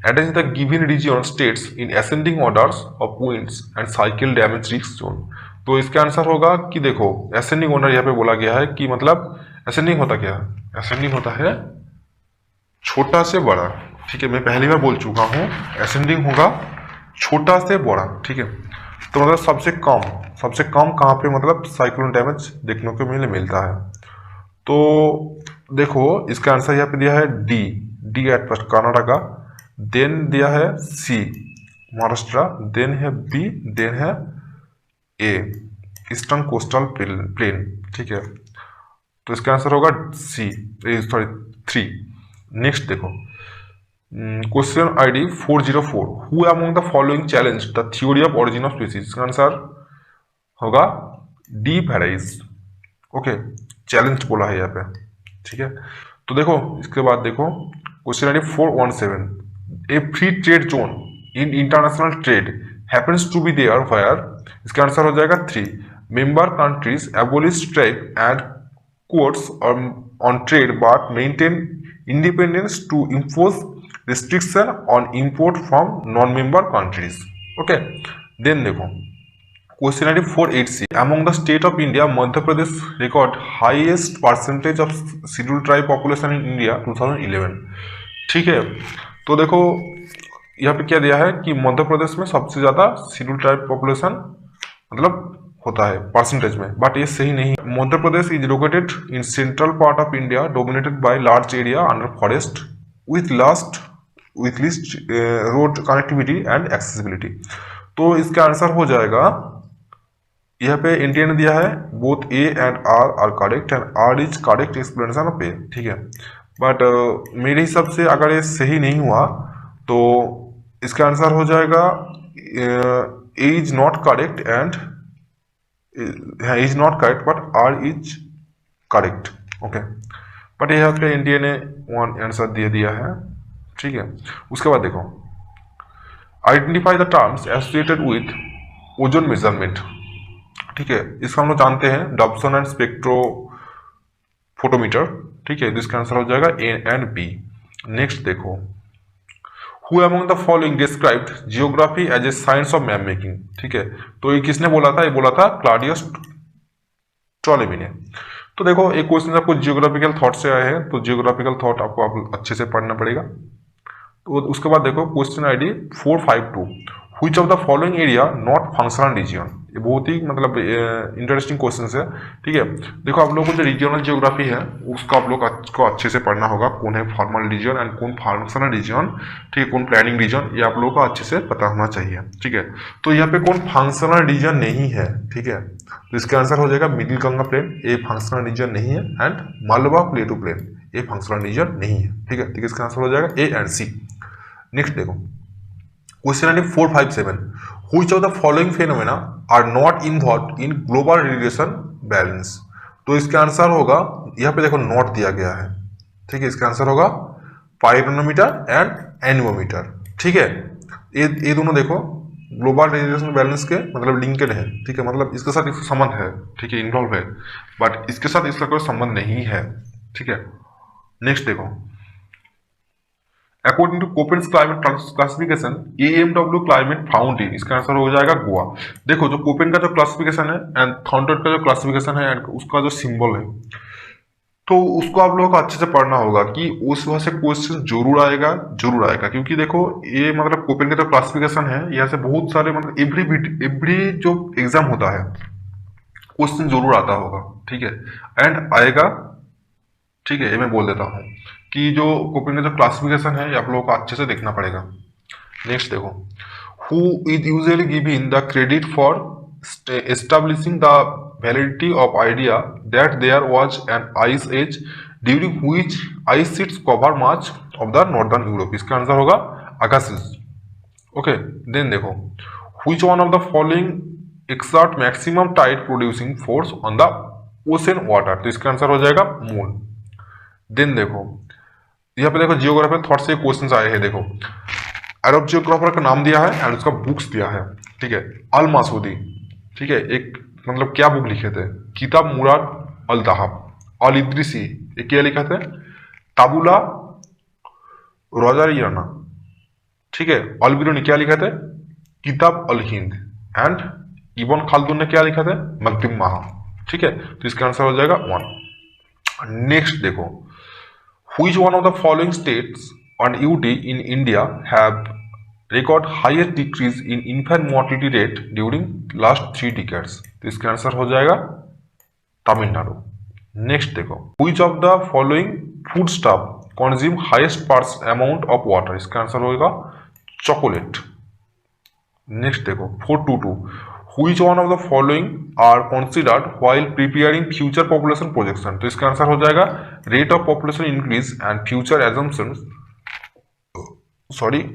arrange the given region states in ascending orders of winds and cyclone damage risk zone, तो इसका answer होगा कि देखो ascending order यहाँ पे बोला गया है कि मतलब असेंडिंग होता क्या है, असेंडिंग होता है छोटा से बड़ा, ठीक है। मैं पहली बार बोल चुका हूँ असेंडिंग होगा छोटा से बड़ा, ठीक है। तो मतलब सबसे कम कहाँ पे मतलब साइक्लोन डैमेज देखने को मिलता है। तो देखो इसका आंसर यहाँ पे दिया है D, D at first Karnataka, then दिया है सी महाराष्ट्र, देन है बी, देन है ए ईस्टर्न कोस्टल प्लेन। ठीक है, तो इसका आंसर होगा सी, सॉरी 3। नेक्स्ट देखो question ID 404, who among the following challenge the theory of origin of species. इसका आंसर होगा डी वेराइज। ओके, चैलेंज बोला है यहाँ पे। ठीक है, तो देखो इसके बाद देखो question ID 417, a free trade zone in international trade happens to be there where. इसका आंसर हो जाएगा 3, member countries abolish trade and courts on trade but maintain independence to impose restriction on import from non-member countries. Okay, then देखो question ID 480, among the state of India, Madhya Pradesh record highest percentage of scheduled tribe population in India 2011। ठीक है, तो देखो यहाँ पे क्या दिया है कि मध्य प्रदेश में सबसे ज्यादा शेड्यूल्ड ट्राइब पॉपुलेशन मतलब होता है परसेंटेज में, बट ये सही नहीं। Madhya Pradesh is located in central part of India dominated by large area under forest with least road connectivity and accessibility. तो इसका आंसर हो जाएगा यहाँ पे इंडिया ने दिया है both A and R correct and R is correct explanation of A. ठीक है, बट मेरे हिसाब से अगर ये सही नहीं हुआ तो इसका आंसर हो जाएगा A is not correct and is not correct but R is correct. Okay, but यहाँ पे इंडिया ने वन आंसर दे दिया है। ठीक है, उसके बाद देखो identify the terms associated with ozone measurement. ठीक है, इसका हम लोग जानते हैं डॉप्सन एंड स्पेक्ट्रो फोटोमीटर। ठीक है, जिसका आंसर हो जाएगा ए एंड बी। नेक्स्ट देखो Who among the following described geography as a science of map making। ठीक है, तो ये किसने बोला था? ये बोला था क्लाउडियस टॉलेमी ने। तो देखो एक क्वेश्चन आपको जियोग्राफिकल थॉट से आए हैं, तो जियोग्राफिकल थॉट आपको अच्छे से पढ़ना पड़ेगा। तो उसके बाद देखो question ID 452, which of the following area not functional region. ये बहुत ही मतलब इंटरेस्टिंग क्वेश्चन है। ठीक है, देखो आप लोगों को जो रीजनल जियोग्राफी है उसको आप लोग को अच्छे से पढ़ना होगा, कौन है फॉर्मल रीजन एंड कौन फंक्शनल रीजन। ठीक है, कौन प्लानिंग रीजन, ये आप लोगों को अच्छे से पता होना चाहिए। ठीक है, तो यहाँ पे कौन फंक्शनल रीजन नहीं है। ठीक है, तो इसका आंसर हो जाएगा मिडिल गंगा प्लेन, ये फंक्शनल रीजन नहीं है, एंड मालवा प्लेटू प्लेन, ये फंक्शनल रीजन नहीं है। ठीक है, ठीक है, इसका आंसर हो जाएगा ए एंड सी। नेक्स्ट देखो question ID 457, which of the following phenomena are not involved in global radiation balance. तो इसका आंसर होगा यहाँ पे देखो नॉट दिया गया है। ठीक है, इसका आंसर होगा पाइरोनोमीटर एंड एनीमोमीटर। ठीक है, ये दोनों देखो ग्लोबल रेडिएशन बैलेंस के मतलब लिंकेड है। ठीक है, मतलब इसके साथ इसका संबंध है। ठीक है, इन्वॉल्व है, बट इसके साथ इसका कोई संबंध नहीं है। ठीक है, नेक्स्ट देखो according to Koppen's climate classification AMW climate found in. इसका आंसर हो जाएगा गोवा। देखो जो कोपेन का जो क्लासिफिकेशन है एंड थॉर्नटन का जो क्लासिफिकेशन है एंड उसका जो सिंबल है, तो उसको आप लोगों को अच्छे से पढ़ना होगा कि उस वजह से क्वेश्चन जरूर आएगा क्योंकि देखो ये मतलब कोपेन का जो क्लासिफिकेशन है यहाँ से बहुत सारे मतलब एवरी जो एग्जाम होता है क्वेश्चन जरूर आता होगा। ठीक है, एंड आएगा। ठीक है, ये मैं बोल देता हूँ कि जो कोपेन का जो क्लासिफिकेशन है ये आप लोगों को अच्छे से देखना पड़ेगा। नेक्स्ट देखो who is usually giving the credit for establishing the validity of idea that there was an ice age during which ice sheets cover much of the northern Europe. इसका आंसर होगा अगासिस। ओके, देन देखो which one of the following exert maximum tide producing force on the ocean water. तो इसका answer हो जाएगा moon. Then देखो यहाँ पे देखो जियोग्राफर थॉट से क्वेश्चन आए हैं। देखो अरब जियोग्राफर का नाम दिया है एंड उसका बुक्स दिया है। ठीक है, अल मासूदी। ठीक है, एक मतलब क्या बुक लिखे थे, किताब मुराद अल दहाब। अल इद्रिसी ये क्या लिखा थे, ताबुला रोजारियाना। ठीक है, अल बिरूनी क्या लिखा थे, किताब अल हिंद। एंड इब्न खालदून ने क्या लिखा थे, मकदम महा। ठीक है, तो इसका आंसर हो जाएगा 1। नेक्स्ट देखो which one of the following states on UT in India have record highest decrease in infant mortality rate during last 3 decades। तो इसका आंसर हो जाएगा तमिलनाडु। नेक्स्ट देखो, which of the following food stuff consume highest parts amount of water, इसका answer होगा chocolate. Next देखो 422, which one of the following are considered while preparing future population projection, तो इसका आंसर हो जाएगा rate of population increase and future assumptions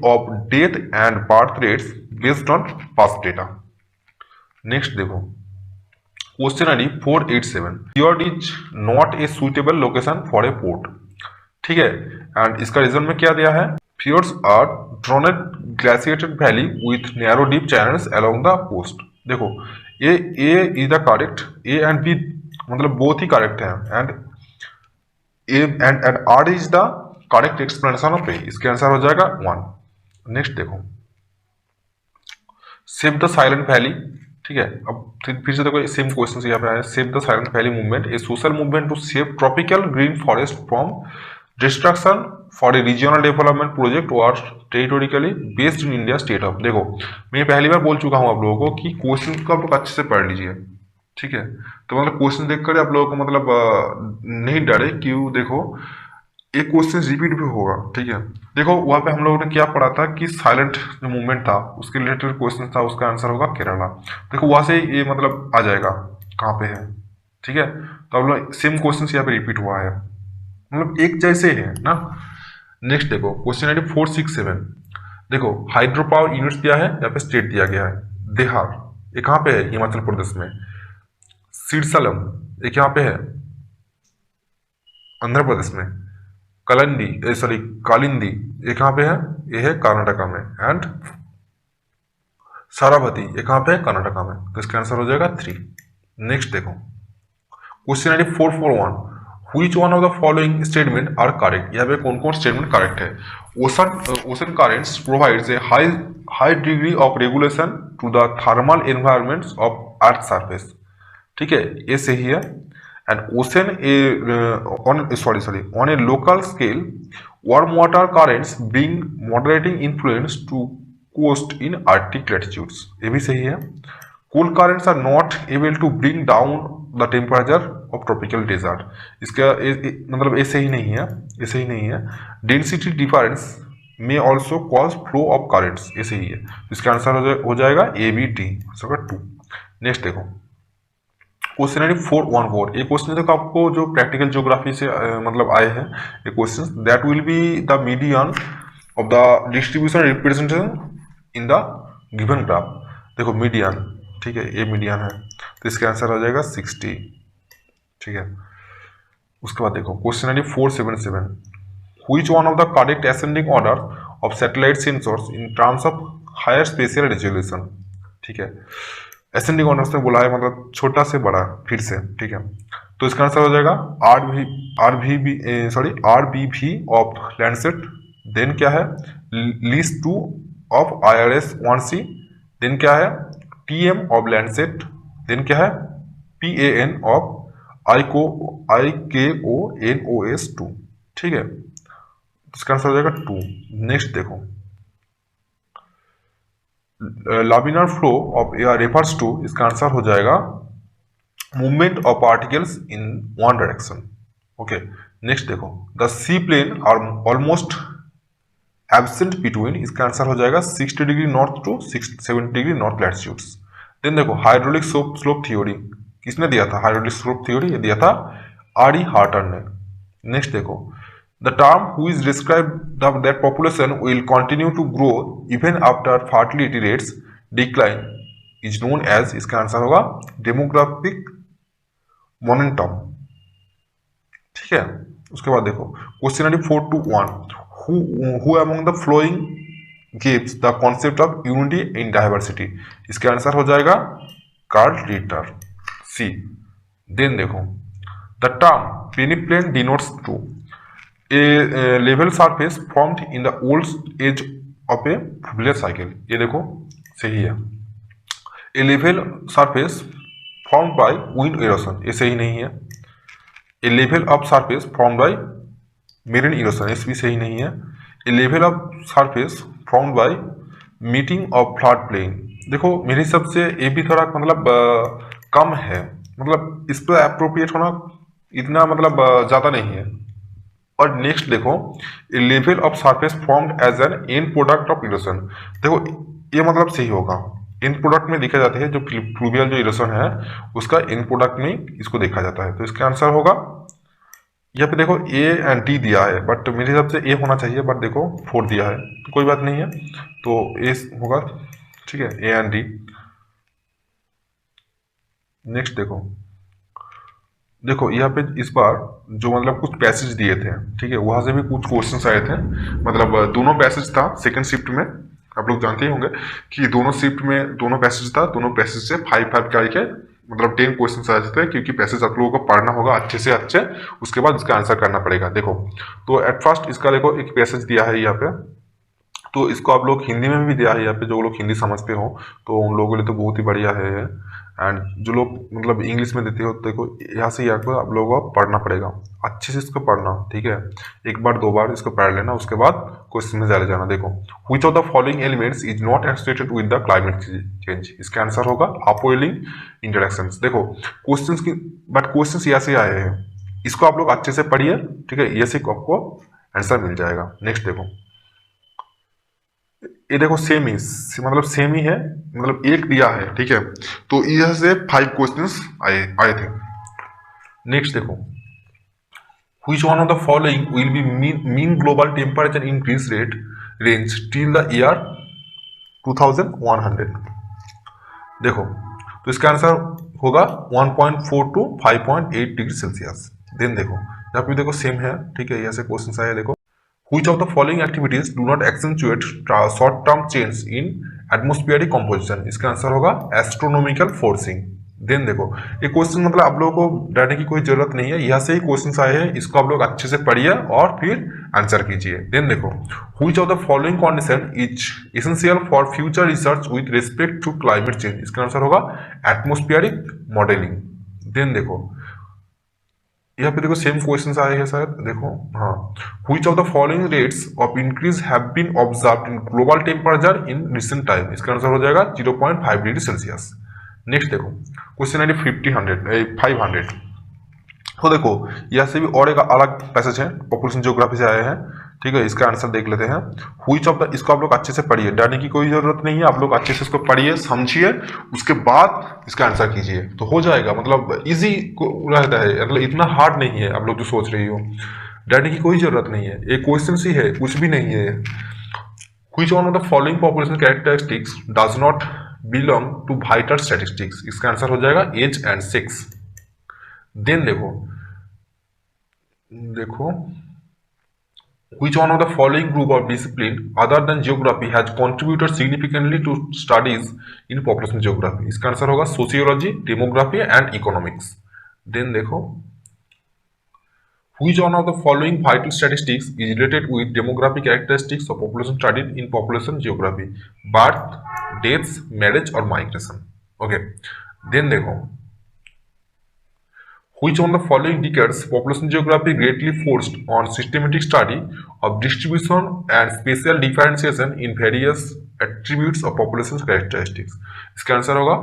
of death and birth rates based on past data। Next देखो questionnaire 487, fjord is not a suitable location for a port, ठीक है, and इसका reason में क्या दिया है, fjords are drowned glaciated valley with narrow deep channels along the coast. देखो A is the correct, A and B मतलब both ही करेक्ट है, and A and R is the correct explanation of A, इसके answer हो जाएगा 1। Next देखो save the silent valley, ठीक है, अब फिर से देखो सेम क्वेश्चन यहाँ पे आया, save the silent valley movement a social movement to save tropical green forest from destruction for a regional development project और territorially based in India state of. देखो मैं पहली बार बोल चुका हूँ आप लोगों को कि क्वेश्चन को आप लोग अच्छे से पढ़ लीजिए, ठीक है, तो मतलब क्वेश्चन देखकर आप लोगों को मतलब नहीं डरे, क्यों देखो एक क्वेश्चन रिपीट भी होगा, ठीक है। देखो वहां पे हम लोगों ने क्या पढ़ा था कि साइलेंट जो मूवमेंट था उसके रिलेटेड क्वेश्चन था, उसका आंसर होगा केरला। देखो वहां से ये मतलब आ जाएगा कहाँ पे है, ठीक है, तो हम लोग सेम क्वेश्चन यहाँ पे रिपीट हुआ है, मतलब एक जैसे है ना। नेक्स्ट देखो क्वेश्चन नंबर 467, देखो हाइड्रो पावर यूनिट्स दिया है, यहाँ पे स्टेट दिया गया है देहार, ये कहाँ पे है, हिमाचल प्रदेश में। सिरसलम ये कहाँ पे है, आंध्र प्रदेश में। कालिंदी ये कहाँ पे है, ये है कर्नाटका में। एंड सारावती ये कहाँ पे है, कर्नाटका में, तो इसका आंसर हो जाएगा 3। नेक्स्ट देखो question number 441, which one of the following statement are correct, यहाँ पे कौन कौन स्टेटमेंट करेक्ट है। Ocean currents provides a high degree of regulation to the thermal environments of earth surface, ठीक है, ये सही है। And ocean on a local scale, warm water currents bring moderating influence to coast in Arctic latitudes, ये भी सही है। Cool currents are not able to bring down the temperature of tropical desert, इसका मतलब ऐसे ही नहीं है, ऐसे ही नहीं है। Density difference may also cause flow of currents, ऐसे ही है, इसका आंसर हो जाएगा ABD 2। नेक्स्ट देखो क्वेश्चन नंबर 414, ये क्वेश्चन देखो आपको जो प्रैक्टिकल ज्योग्राफी से मतलब आए हैं ये question, that will be the median of the distribution representation in the given graph. देखो मीडियन, ठीक है, ये मीडियन है, तो इसका आंसर हो जाएगा 60, ठीक है। उसके बाद देखो question number 477, which one of the correct ascending order of satellite sensors in terms of higher spatial resolution, ठीक है, असेंडिंग ऑर्डर से बोला है मतलब छोटा से बड़ा, फिर से, ठीक है, तो इसका आंसर हो जाएगा RBV ऑफ लैंडसेट, देन क्या है least 2 of IRS 1C, then क्या है TM ऑफ लैंडसेट, देन क्या है PAN ऑफ IKONOS 2, ठीक है, इसका आंसर हो जाएगा 2। नेक्स्ट देखो laminar flow of air refers to, इसका आंसर हो जाएगा movement of particles in one direction, okay. Next देखो the sea plain are almost absent between, इसका आंसर हो जाएगा 60 degree north to 70 degree north latitudes. Then देखो hydraulic slope theory किसने दिया था, हाइड्रोलिक स्लोप थ्योरी ये दिया था आर.ई. हार्टर ने। नेक्स्ट देखो the term which describe that population will continue to grow even after fertility rates decline is known as, इसका आंसर होगा डेमोग्राफिक मोमेंटम, ठीक है। उसके बाद देखो question number 421, who among the following gives the concept of unity in diversity, इसका answer हो जाएगा कार्ल रिटर, सी। देन देखो the term peneplain denotes to a level surface formed in the old edge of a Fourier cycle, ये देखो सही है। a level surface formed by wind erosion, ये सही नहीं है। a level of surface formed by marine erosion, ये भी सही नहीं है। a level of surface formed by meeting of flood plain, देखो मेरे हिसाब से ये भी थोड़ा मतलब कम है, मतलब इस पर अप्रोप्रिएट होना इतना मतलब ज़्यादा नहीं है। और नेक्स्ट देखो, a level of surface formed as an end product of erosion. देखो ये मतलब सही होगा, एंड प्रोडक्ट में देखा जाता है जो फ्लूवियल जो इरोशन है उसका एंड प्रोडक्ट में इसको देखा जाता है। तो इसका आंसर होगा, यहाँ पे देखो ए एंड डी दिया है बट मेरे हिसाब से ए होना चाहिए, बट देखो 4 दिया है तो कोई बात नहीं है, तो ए होगा। ठीक है, ए एंड डी। नेक्स्ट देखो, देखो यहाँ पे इस बार जो मतलब कुछ पैसेज दिए थे, ठीक है, वहां से भी कुछ क्वेश्चंस आए थे। मतलब दोनों पैसेज था सेकंड शिफ्ट में, आप लोग जानते ही होंगे कि दोनों शिफ्ट में दोनों पैसेज था, दोनों पैसेज से 5-5 करके मतलब 10 क्वेश्चन आ जाते हैं, क्योंकि पैसेज आप लोगों को पढ़ना होगा अच्छे से अच्छे, उसके बाद इसका आंसर करना पड़ेगा। देखो तो एट फर्स्ट इसका देखो एक पैसेज दिया है यहाँ पे, तो इसको आप लोग हिंदी में भी दिया है यहाँ पे, जो लोग हिंदी समझते हो तो उन लोगों के लिए तो बहुत ही बढ़िया है। एंड जो लोग मतलब इंग्लिश में देते हो तो देखो यहाँ से यहाँ को आप लोगों को पढ़ना पड़ेगा अच्छे से, इसको पढ़ना, ठीक है, एक बार 2 बार इसको पढ़ लेना, उसके बाद क्वेश्चन में चले जाना। देखो which of the following elements is not associated with the climate change, इसका आंसर होगा अपवेलिंग इंटरेक्शंस। देखो क्वेश्चंस की बट क्वेश्चंस यहाँ से आए हैं, इसको आप लोग अच्छे से पढ़िए, ठीक है, ये से आपको आंसर मिल जाएगा। नेक्स्ट देखो, ये देखो सेम ही मतलब सेम ही है, मतलब एक दिया है, ठीक है, तो यह से 5 क्वेश्चंस आए आए थे। नेक्स्ट देखो, which one of the following will be mean global temperature increase rate range till the year 2100। देखो तो इसका आंसर होगा 1.4 to 5.8 डिग्री सेल्सियस। देन देखो यहाँ पे देखो सेम है, ठीक है, यहाँ से क्वेश्चन आया। देखो which of the following activities do not accentuate short term change in atmospheric composition, इसका आंसर होगा एस्ट्रोनॉमिकल फोर्सिंग। देन देखो ये क्वेश्चन मतलब आप लोगों को डरने की कोई जरूरत नहीं है, यहाँ से ही क्वेश्चन आए हैं, इसको आप लोग अच्छे से पढ़िए और फिर आंसर कीजिए। देन देखो which of the following condition is essential for future research with respect to climate change, इसका आंसर होगा एटमोस्फियरिक मॉडलिंग। देन देखो यहाँ पे देखो सेम क्वेश्चन आए हैं शायद, देखो हाँ, which of the following rates of increase have been observed in global temperature in recent time, इसका आंसर हो जाएगा 0.5 डिग्री सेल्सियस। नेक्स्ट देखो क्वेश्चन आई 500। तो देखो यहाँ से भी और एक अलग पैसेज है, पॉपुलेशन ज्योग्राफी से आए हैं, ठीक है, इसका आंसर देख लेते हैं। व्हिच ऑफ द, इसको आप लोग अच्छे से पढ़िए, डरने की कोई जरूरत नहीं है, आप लोग अच्छे से इसको पढ़िए समझिए, उसके बाद इसका आंसर कीजिए तो हो जाएगा। मतलब इजी रहता है, मतलब इतना हार्ड नहीं है आप लोग जो सोच रही हो, डरने की कोई जरूरत नहीं है, एक क्वेश्चन सी है, कुछ भी नहीं है। Which one of the following population characteristics does not belong to vital statistics, इसका आंसर हो जाएगा एज एंड सेक्स। देन देखो देखो which one of the following group of discipline other than geography has contributed significantly to studies in population geography, इसका answer होगा sociology, demography and economics. Then देखो which one of the following vital statistics is related with demographic characteristics of population studied in population geography, birth, deaths, marriage और migration। okay, then देखो which one of the following decades population geography greatly forced on systematic study of distribution and spatial differentiation in various attributes of population characteristics, इसका answer होगा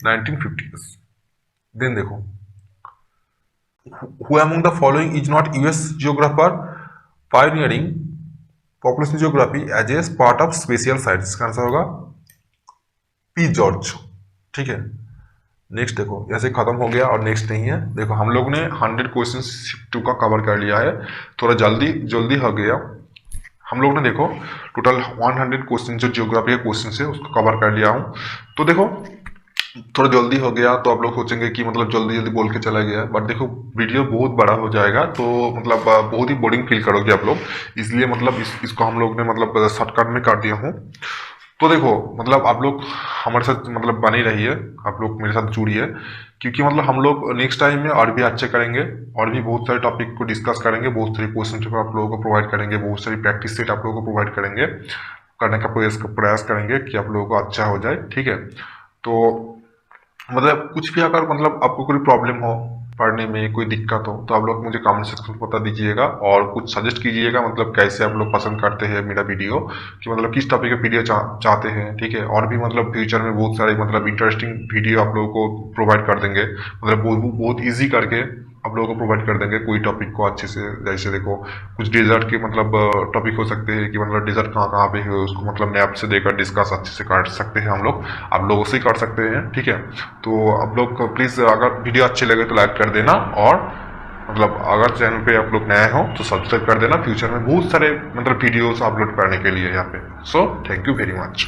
1950s। Then देखो who among the following is not US geographer pioneering population geography as a part of spatial science, इसका answer होगा P George. ठीक है, next देखो ऐसे खत्म हो गया और नेक्स्ट नहीं है। देखो हम लोग ने 100 क्वेश्चन शिफ्ट 2 का कवर कर लिया है, थोड़ा जल्दी हो गया हम लोग ने। देखो टोटल 100 क्वेश्चन जो जियोग्राफी के क्वेश्चन है उसको कवर कर लिया हूँ। तो देखो थोड़ा जल्दी हो गया तो आप लोग सोचेंगे कि मतलब जल्दी बोल के चला गया, बट देखो वीडियो बहुत बड़ा हो जाएगा तो मतलब बहुत ही बोरिंग फील करोगे आप लोग, इसलिए मतलब इसको हम लोग ने मतलब शॉर्टकट में कर दिया हूँ। तो देखो मतलब आप लोग हमारे साथ मतलब बने रहिए, आप लोग मेरे साथ जुड़िए, क्योंकि मतलब हम लोग नेक्स्ट टाइम में और भी अच्छे करेंगे, और भी बहुत सारे टॉपिक को डिस्कस करेंगे, बहुत सारी क्वेश्चन पेपर आप लोगों को प्रोवाइड करेंगे, बहुत सारी प्रैक्टिस सेट आप लोगों को प्रोवाइड करेंगे, करने का प्रयास करेंगे कि आप लोगों को अच्छा हो जाए। ठीक है, तो मतलब कुछ भी अगर मतलब आपको कोई प्रॉब्लम हो पढ़ने में कोई दिक्कत हो तो आप लोग मुझे कमेंट सेक्शन में बता दीजिएगा और कुछ सजेस्ट कीजिएगा, मतलब कैसे आप लोग पसंद करते हैं मेरा वीडियो, कि मतलब किस टॉपिक का वीडियो चाहते हैं। ठीक है, और भी मतलब फ्यूचर में बहुत सारे मतलब इंटरेस्टिंग वीडियो आप लोगों को प्रोवाइड कर देंगे, मतलब बहुत ईजी करके आप लोगों को प्रोवाइड कर देंगे कोई टॉपिक को अच्छे से। जैसे देखो कुछ डेजर्ट के मतलब टॉपिक हो सकते हैं कि मतलब डेजर्ट कहाँ कहाँ पे है उसको मतलब मैप से देकर डिस्कस अच्छे से कर सकते हैं हम लोग, आप लोग उससे कर सकते हैं। ठीक है, तो आप लोग प्लीज़ अगर वीडियो अच्छे लगे तो लाइक कर देना, और मतलब अगर चैनल पे आप लोग नए हो तो सब्सक्राइब कर देना। फ्यूचर में बहुत सारे मतलब वीडियोस अपलोड करने के लिए यहाँ पे। So thank you very much.